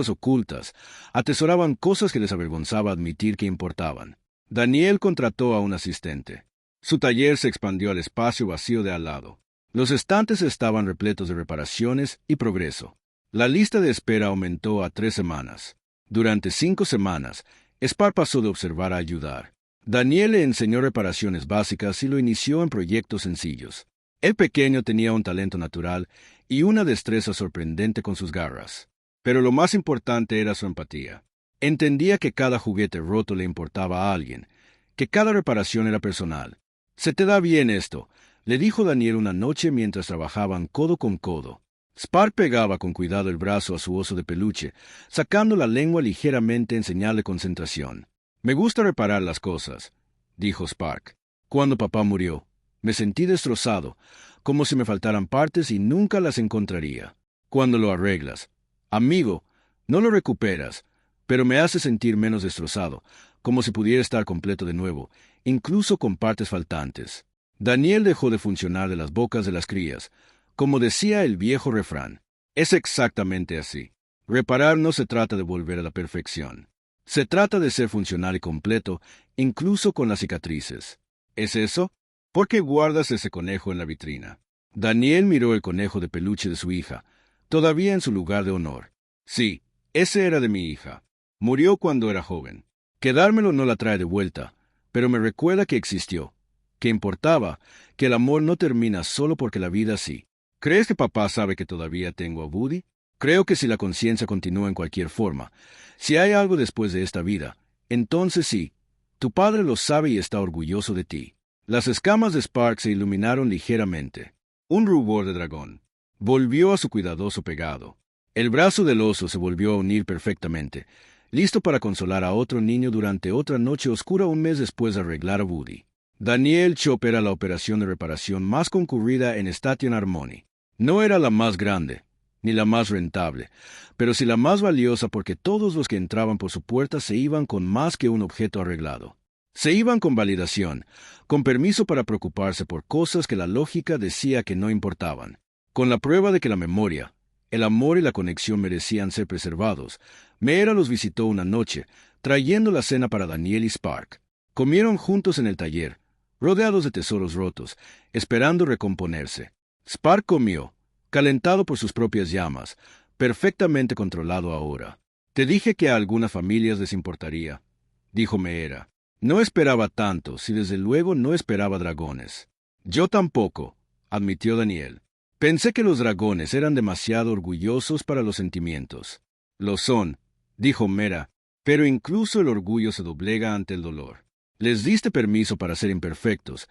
ocultas, atesoraban cosas que les avergonzaba admitir que importaban. Daniel contrató a un asistente. Su taller se expandió al espacio vacío de al lado. Los estantes estaban repletos de reparaciones y progreso. La lista de espera aumentó a 3 semanas. Durante 5 semanas, Spar pasó de observar a ayudar. Daniel le enseñó reparaciones básicas y lo inició en proyectos sencillos. El pequeño tenía un talento natural y una destreza sorprendente con sus garras. Pero lo más importante era su empatía. Entendía que cada juguete roto le importaba a alguien, que cada reparación era personal. «Se te da bien esto», le dijo Daniel una noche mientras trabajaban codo con codo. Spark pegaba con cuidado el brazo a su oso de peluche, sacando la lengua ligeramente en señal de concentración. «Me gusta reparar las cosas», dijo Spark. «Cuando papá murió, me sentí destrozado, como si me faltaran partes y nunca las encontraría. Cuando lo arreglas, amigo, no lo recuperas, pero me hace sentir menos destrozado, como si pudiera estar completo de nuevo, incluso con partes faltantes». Daniel dejó de funcionar de las bocas de las crías. Como decía el viejo refrán, es exactamente así. Reparar no se trata de volver a la perfección. Se trata de ser funcional y completo, incluso con las cicatrices. ¿Es eso? ¿Por qué guardas ese conejo en la vitrina? Daniel miró el conejo de peluche de su hija, todavía en su lugar de honor. Sí, ese era de mi hija. Murió cuando era joven. Quedármelo no la trae de vuelta, pero me recuerda que existió, que importaba, que el amor no termina solo porque la vida sí. ¿Crees que papá sabe que todavía tengo a Woody? Creo que si la conciencia continúa en cualquier forma, si hay algo después de esta vida, entonces sí, tu padre lo sabe y está orgulloso de ti. Las escamas de Spark se iluminaron ligeramente. Un rubor de dragón. Volvió a su cuidadoso pegado. El brazo del oso se volvió a unir perfectamente, listo para consolar a otro niño durante otra noche oscura un mes después de arreglar a Woody. Daniel Chop era la operación de reparación más concurrida en Station Harmony. No era la más grande, ni la más rentable, pero sí la más valiosa porque todos los que entraban por su puerta se iban con más que un objeto arreglado. Se iban con validación, con permiso para preocuparse por cosas que la lógica decía que no importaban, con la prueba de que la memoria, el amor y la conexión merecían ser preservados. Meera los visitó una noche, trayendo la cena para Daniel y Spark. Comieron juntos en el taller, rodeados de tesoros rotos, esperando recomponerse. Spark comió, calentado por sus propias llamas, perfectamente controlado ahora. Te dije que a algunas familias les importaría, dijo Meera. No esperaba tanto, si desde luego no esperaba dragones. Yo tampoco, admitió Daniel. Pensé que los dragones eran demasiado orgullosos para los sentimientos. Lo son, dijo Meera, pero incluso el orgullo se doblega ante el dolor. Les diste permiso para ser imperfectos,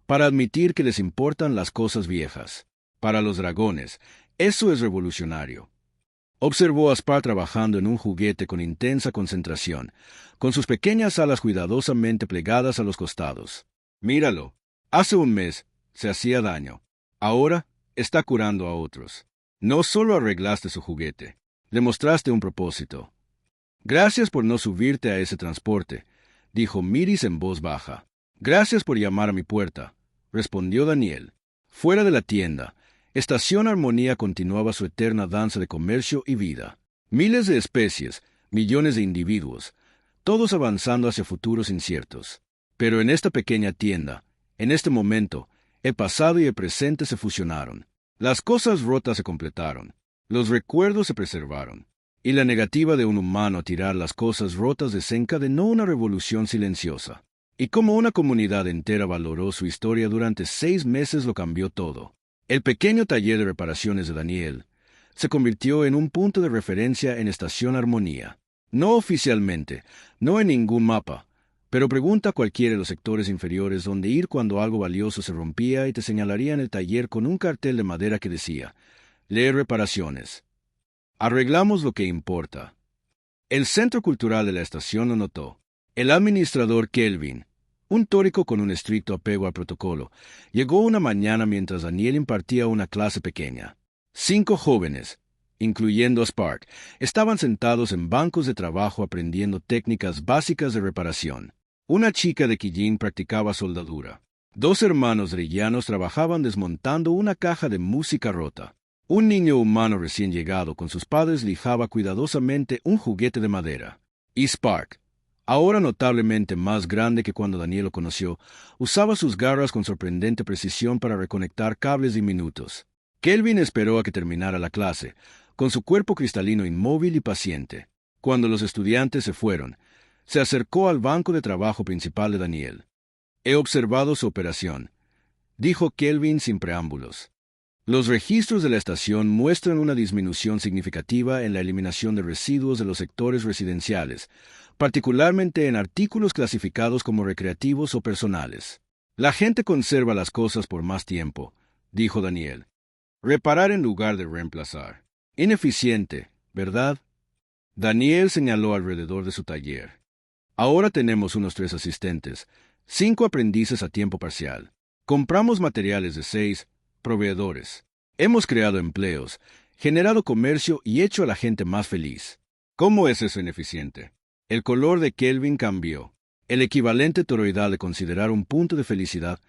para admitir que les importan las cosas viejas. Para los dragones, eso es revolucionario. Observó a Spark trabajando en un juguete con intensa concentración, con sus pequeñas alas cuidadosamente plegadas a los costados. Míralo. Hace un mes se hacía daño. Ahora está curando a otros. No solo arreglaste su juguete, le mostraste un propósito. Gracias por no subirte a ese transporte, dijo Miris en voz baja. Gracias por llamar a mi puerta, respondió Daniel. Fuera de la tienda, Estación Armonía continuaba su eterna danza de comercio y vida. Miles de especies, millones de individuos, todos avanzando hacia futuros inciertos. Pero en esta pequeña tienda, en este momento, el pasado y el presente se fusionaron. Las cosas rotas se completaron, los recuerdos se preservaron, y la negativa de un humano a tirar las cosas rotas desencadenó una revolución silenciosa. Y como una comunidad entera valoró su historia durante 6 meses lo cambió todo. El pequeño taller de reparaciones de Daniel se convirtió en un punto de referencia en Estación Armonía. No oficialmente, no en ningún mapa, pero pregunta a cualquiera de los sectores inferiores dónde ir cuando algo valioso se rompía y te señalarían el taller con un cartel de madera que decía, lee reparaciones. Arreglamos lo que importa. El centro cultural de la estación lo notó. El administrador Kelvin, un tórico con un estricto apego al protocolo, llegó una mañana mientras Daniel impartía una clase pequeña. 5 jóvenes, incluyendo a Spark, estaban sentados en bancos de trabajo aprendiendo técnicas básicas de reparación. Una chica de Quillín practicaba soldadura. 2 hermanos rellanos trabajaban desmontando una caja de música rota. Un niño humano recién llegado con sus padres lijaba cuidadosamente un juguete de madera. Y Spark, ahora notablemente más grande que cuando Daniel lo conoció, usaba sus garras con sorprendente precisión para reconectar cables diminutos. Kelvin esperó a que terminara la clase, con su cuerpo cristalino inmóvil y paciente. Cuando los estudiantes se fueron, se acercó al banco de trabajo principal de Daniel. He observado su operación, dijo Kelvin sin preámbulos. Los registros de la estación muestran una disminución significativa en la eliminación de residuos de los sectores residenciales, particularmente en artículos clasificados como recreativos o personales. La gente conserva las cosas por más tiempo, dijo Daniel. Reparar en lugar de reemplazar. Ineficiente, ¿verdad? Daniel señaló alrededor de su taller. Ahora tenemos unos 3 asistentes, 5 aprendices a tiempo parcial. Compramos materiales de 6 proveedores. Hemos creado empleos, generado comercio y hecho a la gente más feliz. ¿Cómo es eso ineficiente? El color de Kelvin cambió. El equivalente toroidal de considerar un punto de felicidad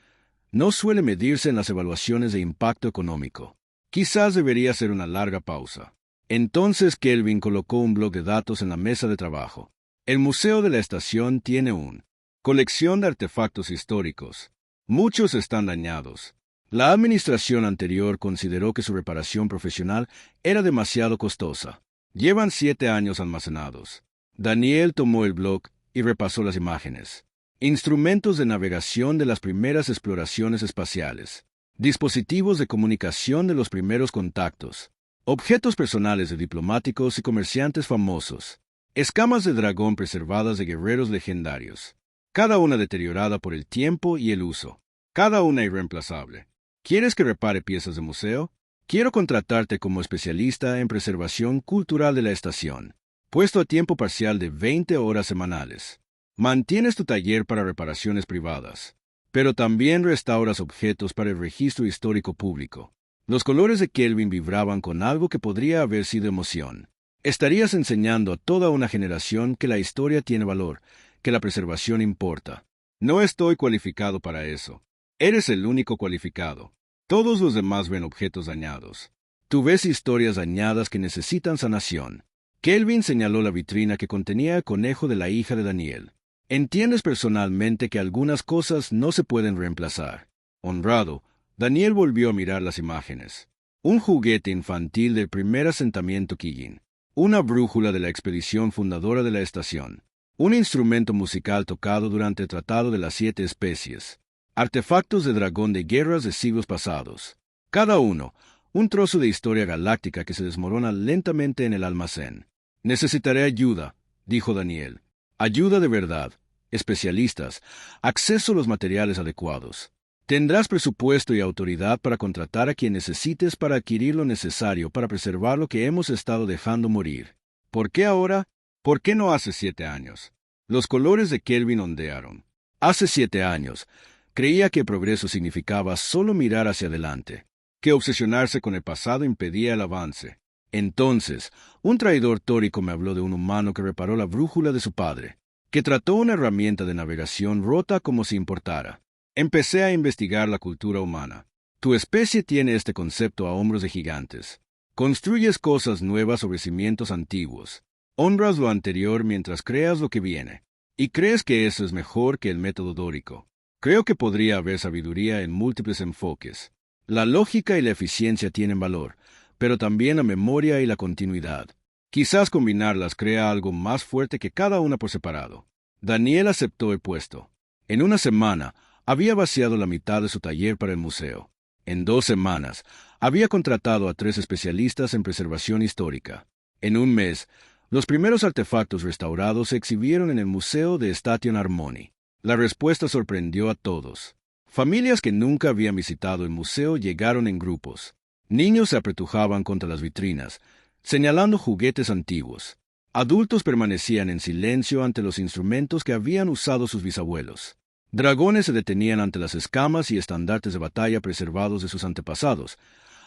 no suele medirse en las evaluaciones de impacto económico. Quizás debería ser una larga pausa. Entonces Kelvin colocó un bloc de datos en la mesa de trabajo. El museo de la estación tiene una colección de artefactos históricos. Muchos están dañados. La administración anterior consideró que su reparación profesional era demasiado costosa. Llevan 7 años almacenados. Daniel tomó el bloc y repasó las imágenes. Instrumentos de navegación de las primeras exploraciones espaciales. Dispositivos de comunicación de los primeros contactos. Objetos personales de diplomáticos y comerciantes famosos. Escamas de dragón preservadas de guerreros legendarios. Cada una deteriorada por el tiempo y el uso. cada una irreemplazable. ¿Quieres que repare piezas de museo? Quiero contratarte como especialista en preservación cultural de la estación, puesto a tiempo parcial de 20 horas semanales. Mantienes tu taller para reparaciones privadas, pero también restauras objetos para el registro histórico público. Los colores de Kelvin vibraban con algo que podría haber sido emoción. Estarías enseñando a toda una generación que la historia tiene valor, que la preservación importa. No estoy cualificado para eso. Eres el único cualificado. Todos los demás ven objetos dañados. Tú ves historias dañadas que necesitan sanación. Kelvin señaló la vitrina que contenía el conejo de la hija de Daniel. Entiendes personalmente que algunas cosas no se pueden reemplazar. Honrado, Daniel volvió a mirar las imágenes. Un juguete infantil del primer asentamiento Kijin. Una brújula de la expedición fundadora de la estación. Un instrumento musical tocado durante el Tratado de las 7 Especies. Artefactos de dragón de guerras de siglos pasados. Cada uno, un trozo de historia galáctica que se desmorona lentamente en el almacén. Necesitaré ayuda, dijo Daniel. Ayuda de verdad. Especialistas. Acceso a los materiales adecuados. Tendrás presupuesto y autoridad para contratar a quien necesites para adquirir lo necesario para preservar lo que hemos estado dejando morir. ¿Por qué ahora? ¿Por qué no hace 7 años? Los colores de Kelvin ondearon. Hace 7 años, creía que el progreso significaba solo mirar hacia adelante, que obsesionarse con el pasado impedía el avance. Entonces, un traidor tórico me habló de un humano que reparó la brújula de su padre, que trató una herramienta de navegación rota como si importara. Empecé a investigar la cultura humana. Tu especie tiene este concepto a hombros de gigantes. Construyes cosas nuevas sobre cimientos antiguos. Honras lo anterior mientras creas lo que viene. Y crees que eso es mejor que el método dórico. Creo que podría haber sabiduría en múltiples enfoques. La lógica y la eficiencia tienen valor, pero también la memoria y la continuidad. Quizás combinarlas crea algo más fuerte que cada una por separado. Daniel aceptó el puesto. En una semana, había vaciado la mitad de su taller para el museo. En 2 semanas, había contratado a 3 especialistas en preservación histórica. En un mes, los primeros artefactos restaurados se exhibieron en el Museo de Station Harmony. La respuesta sorprendió a todos. Familias que nunca habían visitado el museo llegaron en grupos. Niños se apretujaban contra las vitrinas, señalando juguetes antiguos. Adultos permanecían en silencio ante los instrumentos que habían usado sus bisabuelos. Dragones se detenían ante las escamas y estandartes de batalla preservados de sus antepasados,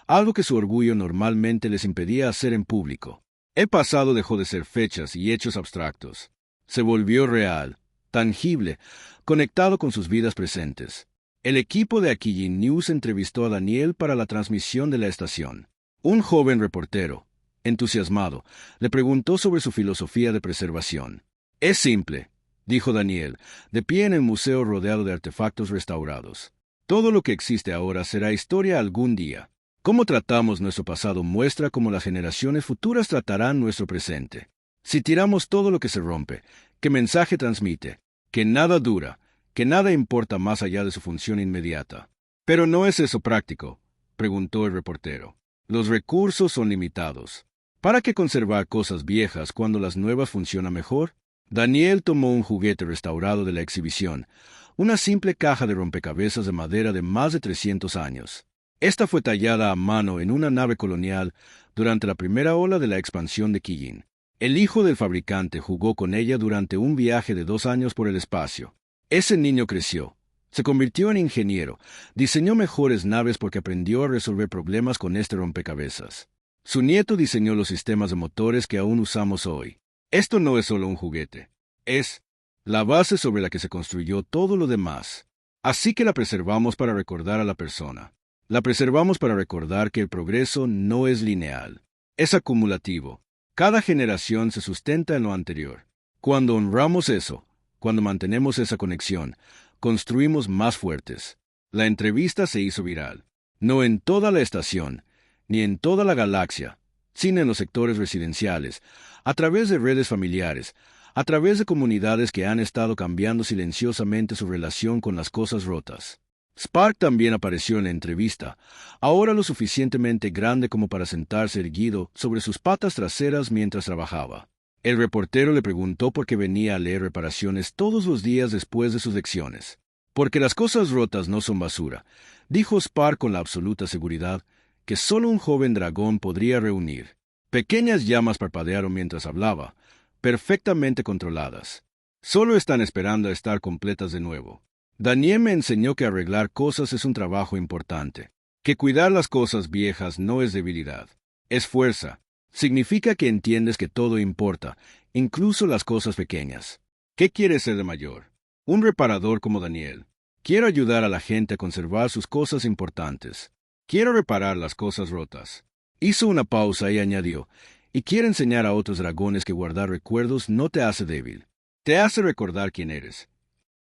algo que su orgullo normalmente les impedía hacer en público. El pasado dejó de ser fechas y hechos abstractos. Se volvió real, tangible, conectado con sus vidas presentes. El equipo de Akijin News entrevistó a Daniel para la transmisión de la estación. Un joven reportero, entusiasmado, le preguntó sobre su filosofía de preservación. Es simple, dijo Daniel, de pie en el museo rodeado de artefactos restaurados. Todo lo que existe ahora será historia algún día. Cómo tratamos nuestro pasado muestra cómo las generaciones futuras tratarán nuestro presente. Si tiramos todo lo que se rompe, ¿qué mensaje transmite? Que nada dura, que nada importa más allá de su función inmediata. Pero ¿no es eso práctico?, preguntó el reportero. Los recursos son limitados. ¿Para qué conservar cosas viejas cuando las nuevas funcionan mejor? Daniel tomó un juguete restaurado de la exhibición, una simple caja de rompecabezas de madera de más de 300 años. Esta fue tallada a mano en una nave colonial durante la primera ola de la expansión de Kijin. El hijo del fabricante jugó con ella durante un viaje de 2 años por el espacio. Ese niño creció, se convirtió en ingeniero, diseñó mejores naves porque aprendió a resolver problemas con este rompecabezas. Su nieto diseñó los sistemas de motores que aún usamos hoy. Esto no es solo un juguete, es la base sobre la que se construyó todo lo demás. Así que la preservamos para recordar a la persona. La preservamos para recordar que el progreso no es lineal, es acumulativo. Cada generación se sustenta en lo anterior. Cuando honramos eso, cuando mantenemos esa conexión, construimos más fuertes. La entrevista se hizo viral. No en toda la estación, ni en toda la galaxia, sino en los sectores residenciales, a través de redes familiares, a través de comunidades que han estado cambiando silenciosamente su relación con las cosas rotas. Spark también apareció en la entrevista, ahora lo suficientemente grande como para sentarse erguido sobre sus patas traseras mientras trabajaba. El reportero le preguntó por qué venía a leer reparaciones todos los días después de sus lecciones. Porque las cosas rotas no son basura, dijo Spark con la absoluta seguridad que solo un joven dragón podría reunir. Pequeñas llamas parpadearon mientras hablaba, perfectamente controladas. Solo están esperando a estar completas de nuevo. Daniel me enseñó que arreglar cosas es un trabajo importante, que cuidar las cosas viejas no es debilidad, es fuerza. Significa que entiendes que todo importa, incluso las cosas pequeñas. ¿Qué quieres ser de mayor? Un reparador como Daniel. Quiero ayudar a la gente a conservar sus cosas importantes. Quiero reparar las cosas rotas. Hizo una pausa y añadió, y quiero enseñar a otros dragones que guardar recuerdos no te hace débil. Te hace recordar quién eres.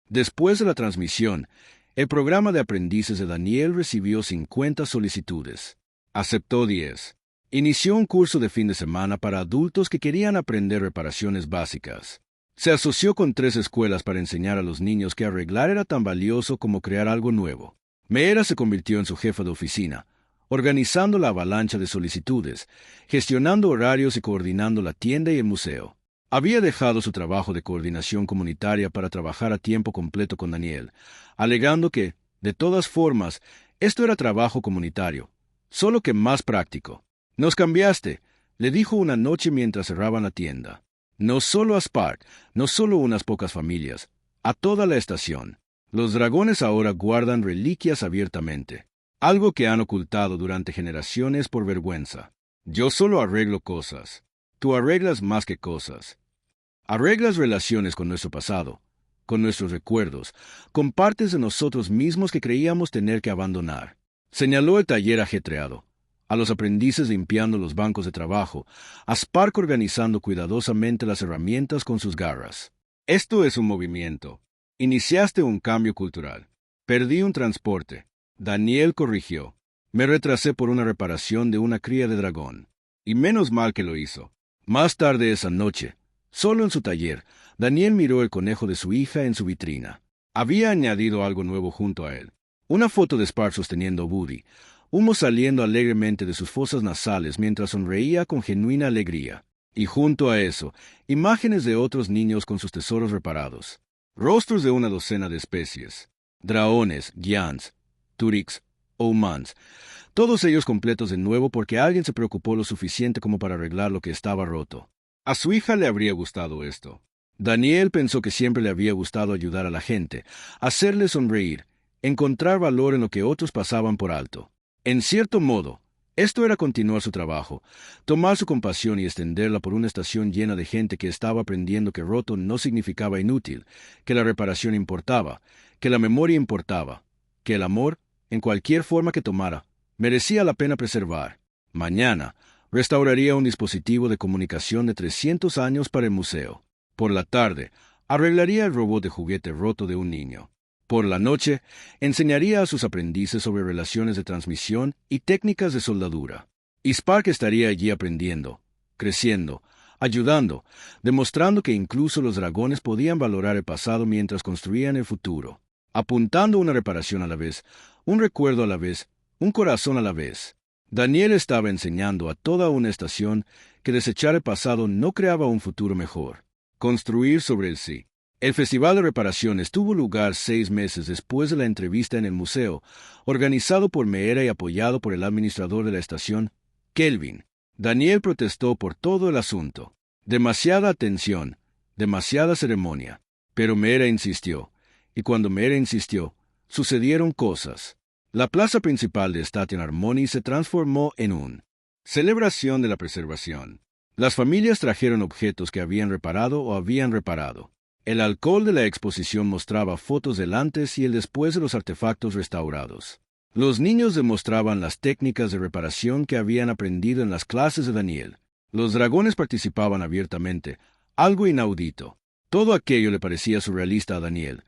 Después de la transmisión, el programa de aprendices de Daniel recibió 50 solicitudes. Aceptó 10. Inició un curso de fin de semana para adultos que querían aprender reparaciones básicas. Se asoció con 3 escuelas para enseñar a los niños que arreglar era tan valioso como crear algo nuevo. Meera se convirtió en su jefa de oficina, organizando la avalancha de solicitudes, gestionando horarios y coordinando la tienda y el museo. Había dejado su trabajo de coordinación comunitaria para trabajar a tiempo completo con Daniel, alegando que, de todas formas, esto era trabajo comunitario, solo que más práctico. «Nos cambiaste», le dijo una noche mientras cerraban la tienda. No solo a Spark, no solo unas pocas familias, a toda la estación. Los dragones ahora guardan reliquias abiertamente, algo que han ocultado durante generaciones por vergüenza. Yo solo arreglo cosas. Tú arreglas más que cosas. Arreglas relaciones con nuestro pasado, con nuestros recuerdos, con partes de nosotros mismos que creíamos tener que abandonar. Señaló el taller ajetreado, a los aprendices limpiando los bancos de trabajo, a Spark organizando cuidadosamente las herramientas con sus garras. Esto es un movimiento. Iniciaste un cambio cultural. Perdí un transporte. Daniel corrigió. Me retrasé por una reparación de una cría de dragón. Y menos mal que lo hizo. Más tarde esa noche, solo en su taller, Daniel miró el conejo de su hija en su vitrina. Había añadido algo nuevo junto a él. Una foto de Spark sosteniendo a Woody, humo saliendo alegremente de sus fosas nasales mientras sonreía con genuina alegría. Y junto a eso, imágenes de otros niños con sus tesoros reparados. Rostros de una docena de especies. Draones, Gyans, Turix, Omans. Todos ellos completos de nuevo porque alguien se preocupó lo suficiente como para arreglar lo que estaba roto. A su hija le habría gustado esto. Daniel pensó que siempre le había gustado ayudar a la gente, hacerle sonreír, encontrar valor en lo que otros pasaban por alto. En cierto modo, esto era continuar su trabajo, tomar su compasión y extenderla por una estación llena de gente que estaba aprendiendo que roto no significaba inútil, que la reparación importaba, que la memoria importaba, que el amor, en cualquier forma que tomara, merecía la pena preservar. Mañana, restauraría un dispositivo de comunicación de 300 años para el museo. Por la tarde, arreglaría el robot de juguete roto de un niño. Por la noche, enseñaría a sus aprendices sobre relaciones de transmisión y técnicas de soldadura. Y Spark estaría allí aprendiendo, creciendo, ayudando, demostrando que incluso los dragones podían valorar el pasado mientras construían el futuro, apuntando una reparación a la vez, un recuerdo a la vez, un corazón a la vez. Daniel estaba enseñando a toda una estación que desechar el pasado no creaba un futuro mejor. Construir sobre el sí. El Festival de Reparaciones tuvo lugar 6 meses después de la entrevista en el museo, organizado por Meera y apoyado por el administrador de la estación, Kelvin. Daniel protestó por todo el asunto. Demasiada atención, demasiada ceremonia. Pero Meera insistió, y cuando Meera insistió, sucedieron cosas. La plaza principal de Station Harmony se transformó en una celebración de la preservación. Las familias trajeron objetos que habían reparado o habían reparado. El alcohol de la exposición mostraba fotos del antes y el después de los artefactos restaurados. Los niños demostraban las técnicas de reparación que habían aprendido en las clases de Daniel. Los dragones participaban abiertamente, algo inaudito. Todo aquello le parecía surrealista a Daniel,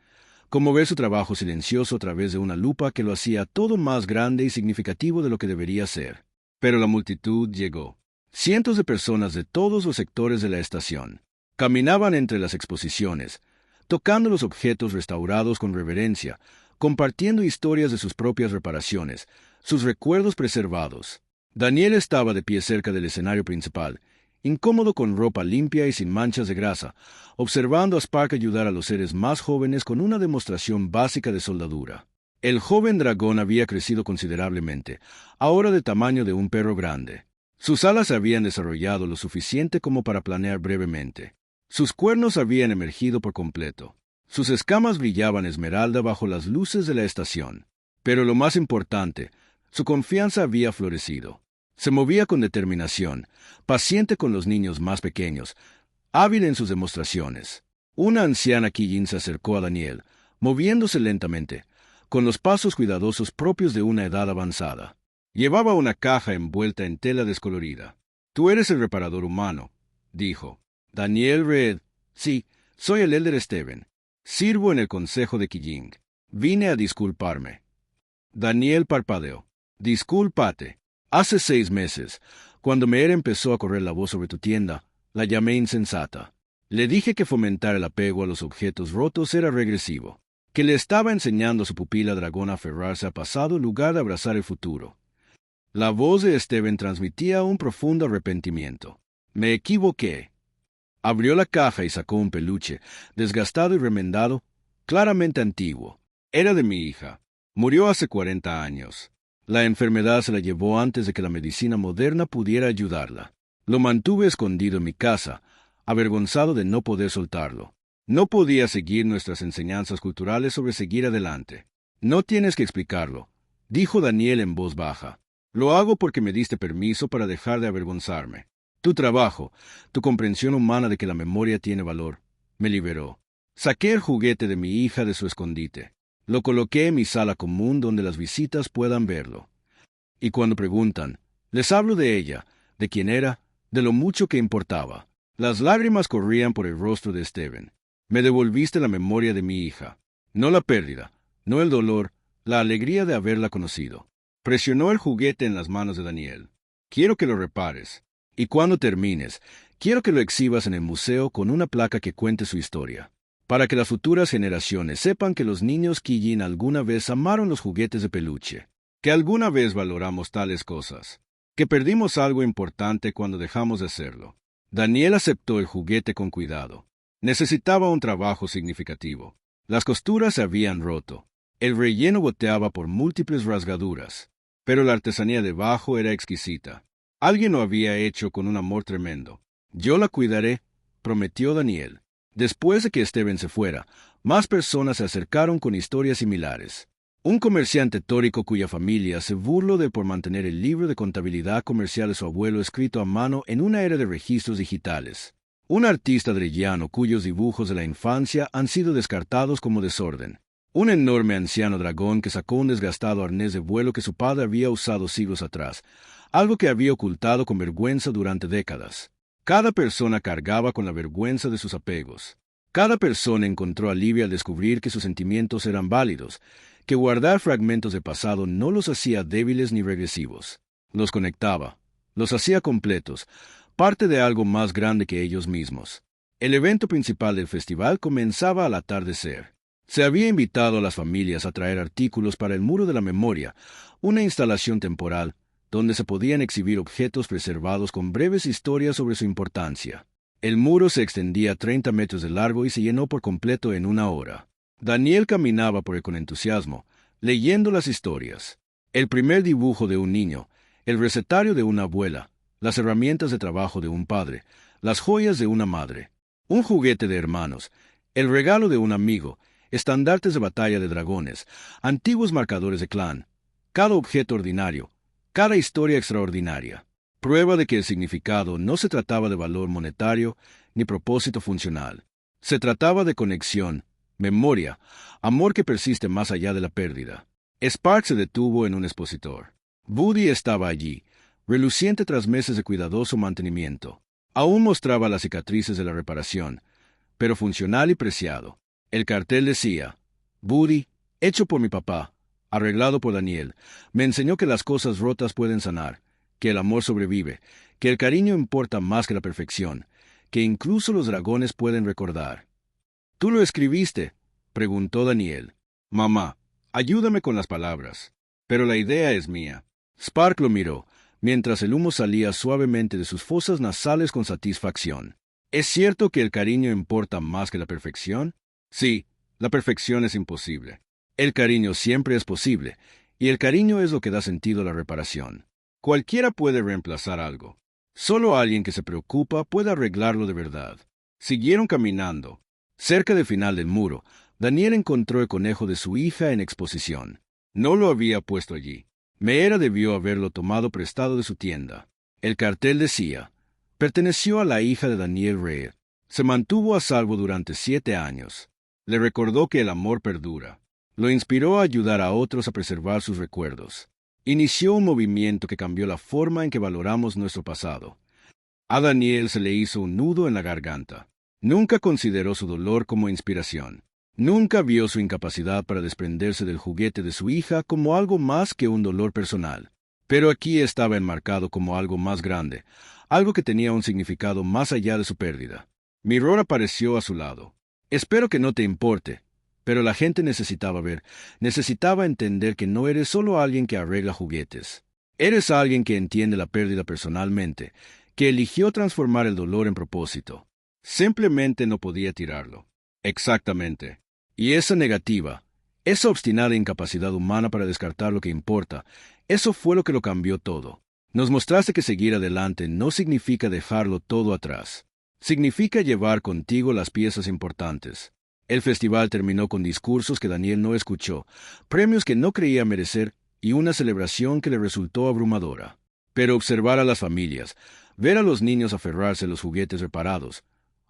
como ver su trabajo silencioso a través de una lupa que lo hacía todo más grande y significativo de lo que debería ser. Pero la multitud llegó. Cientos de personas de todos los sectores de la estación. Caminaban entre las exposiciones, tocando los objetos restaurados con reverencia, compartiendo historias de sus propias reparaciones, sus recuerdos preservados. Daniel estaba de pie cerca del escenario principal, incómodo con ropa limpia y sin manchas de grasa, observando a Spark ayudar a los seres más jóvenes con una demostración básica de soldadura. El joven dragón había crecido considerablemente, ahora de tamaño de un perro grande. Sus alas se habían desarrollado lo suficiente como para planear brevemente. Sus cuernos habían emergido por completo. Sus escamas brillaban esmeralda bajo las luces de la estación. Pero lo más importante, su confianza había florecido. Se movía con determinación, paciente con los niños más pequeños, hábil en sus demostraciones. Una anciana Kijin se acercó a Daniel, moviéndose lentamente, con los pasos cuidadosos propios de una edad avanzada. Llevaba una caja envuelta en tela descolorida. «Tú eres el reparador humano», dijo. «Daniel Red». «Sí, soy el Elder Steven. Sirvo en el Consejo de Kijing. Vine a disculparme». Daniel parpadeó. «Discúlpate. Hace 6 meses, cuando Meera empezó a correr la voz sobre tu tienda, la llamé insensata. Le dije que fomentar el apego a los objetos rotos era regresivo, que le estaba enseñando a su pupila dragón a aferrarse al pasado en lugar de abrazar el futuro». La voz de Steven transmitía un profundo arrepentimiento. «Me equivoqué». Abrió la caja y sacó un peluche, desgastado y remendado, claramente antiguo. Era de mi hija. Murió hace 40 años. La enfermedad se la llevó antes de que la medicina moderna pudiera ayudarla. Lo mantuve escondido en mi casa, avergonzado de no poder soltarlo. No podía seguir nuestras enseñanzas culturales sobre seguir adelante. «No tienes que explicarlo», dijo Daniel en voz baja. «Lo hago porque me diste permiso para dejar de avergonzarme. Tu trabajo, tu comprensión humana de que la memoria tiene valor, me liberó. Saqué el juguete de mi hija de su escondite. Lo coloqué en mi sala común donde las visitas puedan verlo. Y cuando preguntan, les hablo de ella, de quién era, de lo mucho que importaba». Las lágrimas corrían por el rostro de Steven. «Me devolviste la memoria de mi hija. No la pérdida, no el dolor, la alegría de haberla conocido». Presionó el juguete en las manos de Daniel. «Quiero que lo repares. Y cuando termines, quiero que lo exhibas en el museo con una placa que cuente su historia, para que las futuras generaciones sepan que los niños Kijin alguna vez amaron los juguetes de peluche, que alguna vez valoramos tales cosas, que perdimos algo importante cuando dejamos de hacerlo». Daniel aceptó el juguete con cuidado. Necesitaba un trabajo significativo. Las costuras se habían roto. El relleno goteaba por múltiples rasgaduras. Pero la artesanía debajo era exquisita. Alguien lo había hecho con un amor tremendo. «Yo la cuidaré», prometió Daniel. Después de que Steven se fuera, más personas se acercaron con historias similares. Un comerciante tórico cuya familia se burló de por mantener el libro de contabilidad comercial de su abuelo escrito a mano en una era de registros digitales. Un artista dreyano cuyos dibujos de la infancia han sido descartados como desorden. Un enorme anciano dragón que sacó un desgastado arnés de vuelo que su padre había usado siglos atrás, algo que había ocultado con vergüenza durante décadas. Cada persona cargaba con la vergüenza de sus apegos. Cada persona encontró alivio al descubrir que sus sentimientos eran válidos, que guardar fragmentos de pasado no los hacía débiles ni regresivos. Los conectaba, los hacía completos, parte de algo más grande que ellos mismos. El evento principal del festival comenzaba al atardecer. Se había invitado a las familias a traer artículos para el Muro de la Memoria, una instalación temporal donde se podían exhibir objetos preservados con breves historias sobre su importancia. El muro se extendía 30 metros de largo y se llenó por completo en 1 hora. Daniel caminaba por él con entusiasmo, leyendo las historias. El primer dibujo de un niño, el recetario de una abuela, las herramientas de trabajo de un padre, las joyas de una madre, un juguete de hermanos, el regalo de un amigo, estandartes de batalla de dragones, antiguos marcadores de clan, cada objeto ordinario, cada historia extraordinaria. Prueba de que el significado no se trataba de valor monetario ni propósito funcional. Se trataba de conexión, memoria, amor que persiste más allá de la pérdida. Spark se detuvo en un expositor. Woody estaba allí, reluciente tras meses de cuidadoso mantenimiento. Aún mostraba las cicatrices de la reparación, pero funcional y preciado. El cartel decía: «Woody, hecho por mi papá, arreglado por Daniel, me enseñó que las cosas rotas pueden sanar, que el amor sobrevive, que el cariño importa más que la perfección, que incluso los dragones pueden recordar». «¿Tú lo escribiste?», preguntó Daniel. «Mamá, ayúdame con las palabras, pero la idea es mía». Spark lo miró, mientras el humo salía suavemente de sus fosas nasales con satisfacción. ¿Es cierto que el cariño importa más que la perfección? Sí, la perfección es imposible. El cariño siempre es posible, y el cariño es lo que da sentido a la reparación. Cualquiera puede reemplazar algo. Solo alguien que se preocupa puede arreglarlo de verdad. Siguieron caminando. Cerca del final del muro, Daniel encontró el conejo de su hija en exposición. No lo había puesto allí. Meera debió haberlo tomado prestado de su tienda. El cartel decía: perteneció a la hija de Daniel Reed. Se mantuvo a salvo durante 7 años. Le recordó que el amor perdura. Lo inspiró a ayudar a otros a preservar sus recuerdos. Inició un movimiento que cambió la forma en que valoramos nuestro pasado. A Daniel se le hizo un nudo en la garganta. Nunca consideró su dolor como inspiración. Nunca vio su incapacidad para desprenderse del juguete de su hija como algo más que un dolor personal. Pero aquí estaba enmarcado como algo más grande, algo que tenía un significado más allá de su pérdida. Mirror apareció a su lado. Espero que no te importe, pero la gente necesitaba entender que no eres solo alguien que arregla juguetes. Eres alguien que entiende la pérdida personalmente, que eligió transformar el dolor en propósito. Simplemente no podía tirarlo. Exactamente. Y esa negativa, esa obstinada incapacidad humana para descartar lo que importa, eso fue lo que lo cambió todo. Nos mostraste que seguir adelante no significa dejarlo todo atrás. Significa llevar contigo las piezas importantes. El festival terminó con discursos que Daniel no escuchó, premios que no creía merecer y una celebración que le resultó abrumadora. Pero observar a las familias, ver a los niños aferrarse a los juguetes reparados,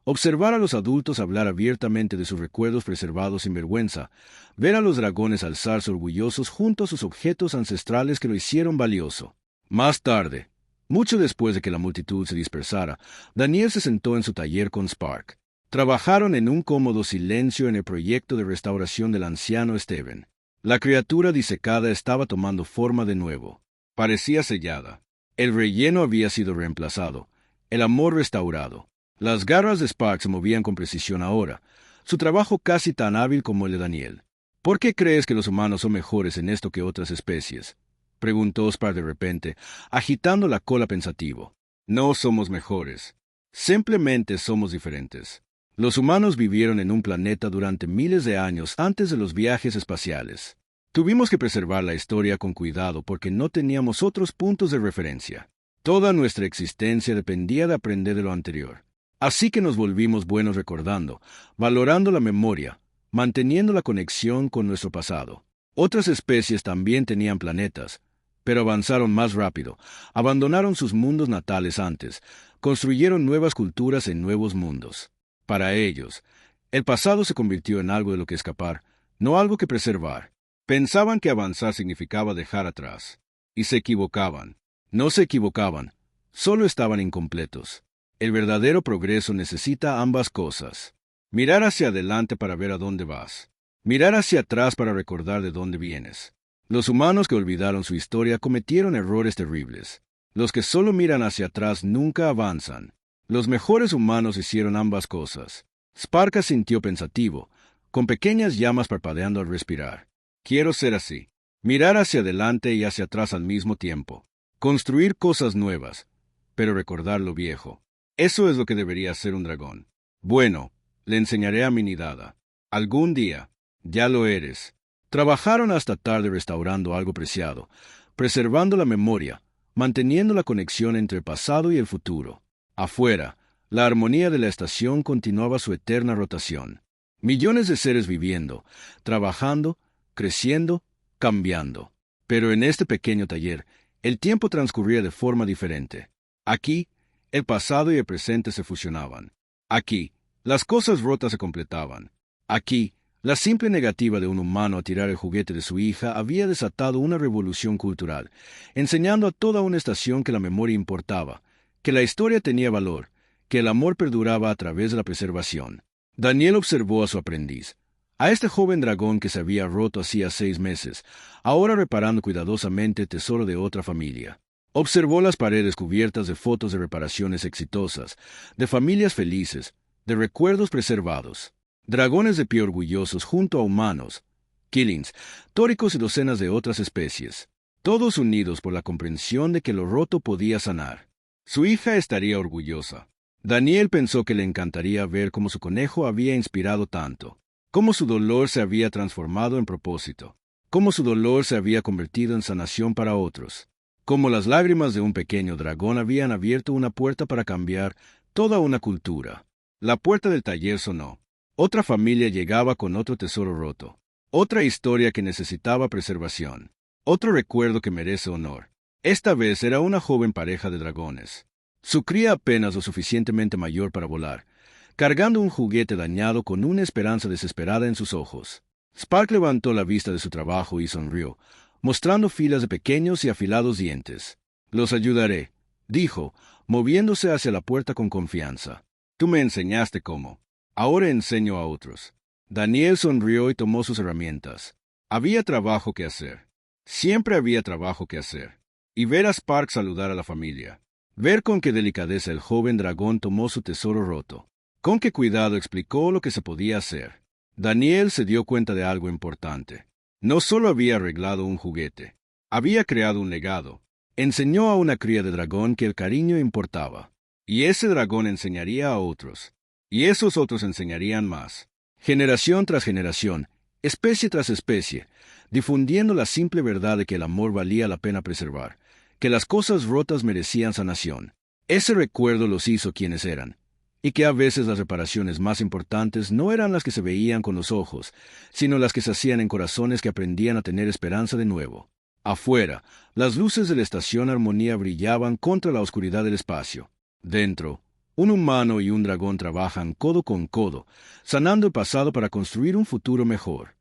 observar a los adultos hablar abiertamente de sus recuerdos preservados sin vergüenza, ver a los dragones alzarse orgullosos junto a sus objetos ancestrales que lo hicieron valioso. Más tarde, mucho después de que la multitud se dispersara, Daniel se sentó en su taller con Spark. Trabajaron en un cómodo silencio en el proyecto de restauración del anciano Steven. La criatura disecada estaba tomando forma de nuevo. Parecía sellada. El relleno había sido reemplazado, el amor restaurado. Las garras de Spark se movían con precisión ahora, su trabajo casi tan hábil como el de Daniel. ¿Por qué crees que los humanos son mejores en esto que otras especies?, preguntó Spark de repente, agitando la cola pensativo. No somos mejores. Simplemente somos diferentes. Los humanos vivieron en un planeta durante miles de años antes de los viajes espaciales. Tuvimos que preservar la historia con cuidado porque no teníamos otros puntos de referencia. Toda nuestra existencia dependía de aprender de lo anterior. Así que nos volvimos buenos recordando, valorando la memoria, manteniendo la conexión con nuestro pasado. Otras especies también tenían planetas, pero avanzaron más rápido, abandonaron sus mundos natales antes, construyeron nuevas culturas en nuevos mundos. Para ellos, el pasado se convirtió en algo de lo que escapar, no algo que preservar. Pensaban que avanzar significaba dejar atrás. Y se equivocaban. No se equivocaban, solo estaban incompletos. El verdadero progreso necesita ambas cosas. Mirar hacia adelante para ver a dónde vas. Mirar hacia atrás para recordar de dónde vienes. Los humanos que olvidaron su historia cometieron errores terribles. Los que solo miran hacia atrás nunca avanzan. Los mejores humanos hicieron ambas cosas. Spark sintió pensativo, con pequeñas llamas parpadeando al respirar. Quiero ser así. Mirar hacia adelante y hacia atrás al mismo tiempo. Construir cosas nuevas, pero recordar lo viejo. Eso es lo que debería ser un dragón. Bueno, le enseñaré a mi nidada. Algún día. Ya lo eres. Trabajaron hasta tarde restaurando algo preciado, preservando la memoria, manteniendo la conexión entre el pasado y el futuro. Afuera, la armonía de la estación continuaba su eterna rotación. Millones de seres viviendo, trabajando, creciendo, cambiando. Pero en este pequeño taller, el tiempo transcurría de forma diferente. Aquí, el pasado y el presente se fusionaban. Aquí, las cosas rotas se completaban. Aquí, la simple negativa de un humano a tirar el juguete de su hija había desatado una revolución cultural, enseñando a toda una estación que la memoria importaba, que la historia tenía valor, que el amor perduraba a través de la preservación. Daniel observó a su aprendiz, a este joven dragón que se había roto hacía 6 meses, ahora reparando cuidadosamente el tesoro de otra familia. Observó las paredes cubiertas de fotos de reparaciones exitosas, de familias felices, de recuerdos preservados. Dragones de pie orgullosos junto a humanos, killings, tóricos y docenas de otras especies. todos unidos por la comprensión de que lo roto podía sanar. Su hija estaría orgullosa. Daniel pensó que le encantaría ver cómo su conejo había inspirado tanto, cómo su dolor se había transformado en propósito, cómo su dolor se había convertido en sanación para otros, cómo las lágrimas de un pequeño dragón habían abierto una puerta para cambiar toda una cultura. La puerta del taller sonó. Otra familia llegaba con otro tesoro roto, otra historia que necesitaba preservación, otro recuerdo que merece honor. Esta vez era una joven pareja de dragones. Su cría apenas lo suficientemente mayor para volar, cargando un juguete dañado con una esperanza desesperada en sus ojos. Spark levantó la vista de su trabajo y sonrió, mostrando filas de pequeños y afilados dientes. «Los ayudaré», dijo, moviéndose hacia la puerta con confianza. «Tú me enseñaste cómo. Ahora enseño a otros». Daniel sonrió y tomó sus herramientas. Había trabajo que hacer. Siempre había trabajo que hacer. Y ver a Spark saludar a la familia. Ver con qué delicadeza el joven dragón tomó su tesoro roto. Con qué cuidado explicó lo que se podía hacer. Daniel se dio cuenta de algo importante. No solo había arreglado un juguete, había creado un legado. Enseñó a una cría de dragón que el cariño importaba. Y ese dragón enseñaría a otros. Y esos otros enseñarían más. Generación tras generación, especie tras especie, difundiendo la simple verdad de que el amor valía la pena preservar, que las cosas rotas merecían sanación. Ese recuerdo los hizo quienes eran, y que a veces las reparaciones más importantes no eran las que se veían con los ojos, sino las que se hacían en corazones que aprendían a tener esperanza de nuevo. Afuera, las luces de la estación Armonía brillaban contra la oscuridad del espacio. Dentro, un humano y un dragón trabajan codo con codo, sanando el pasado para construir un futuro mejor.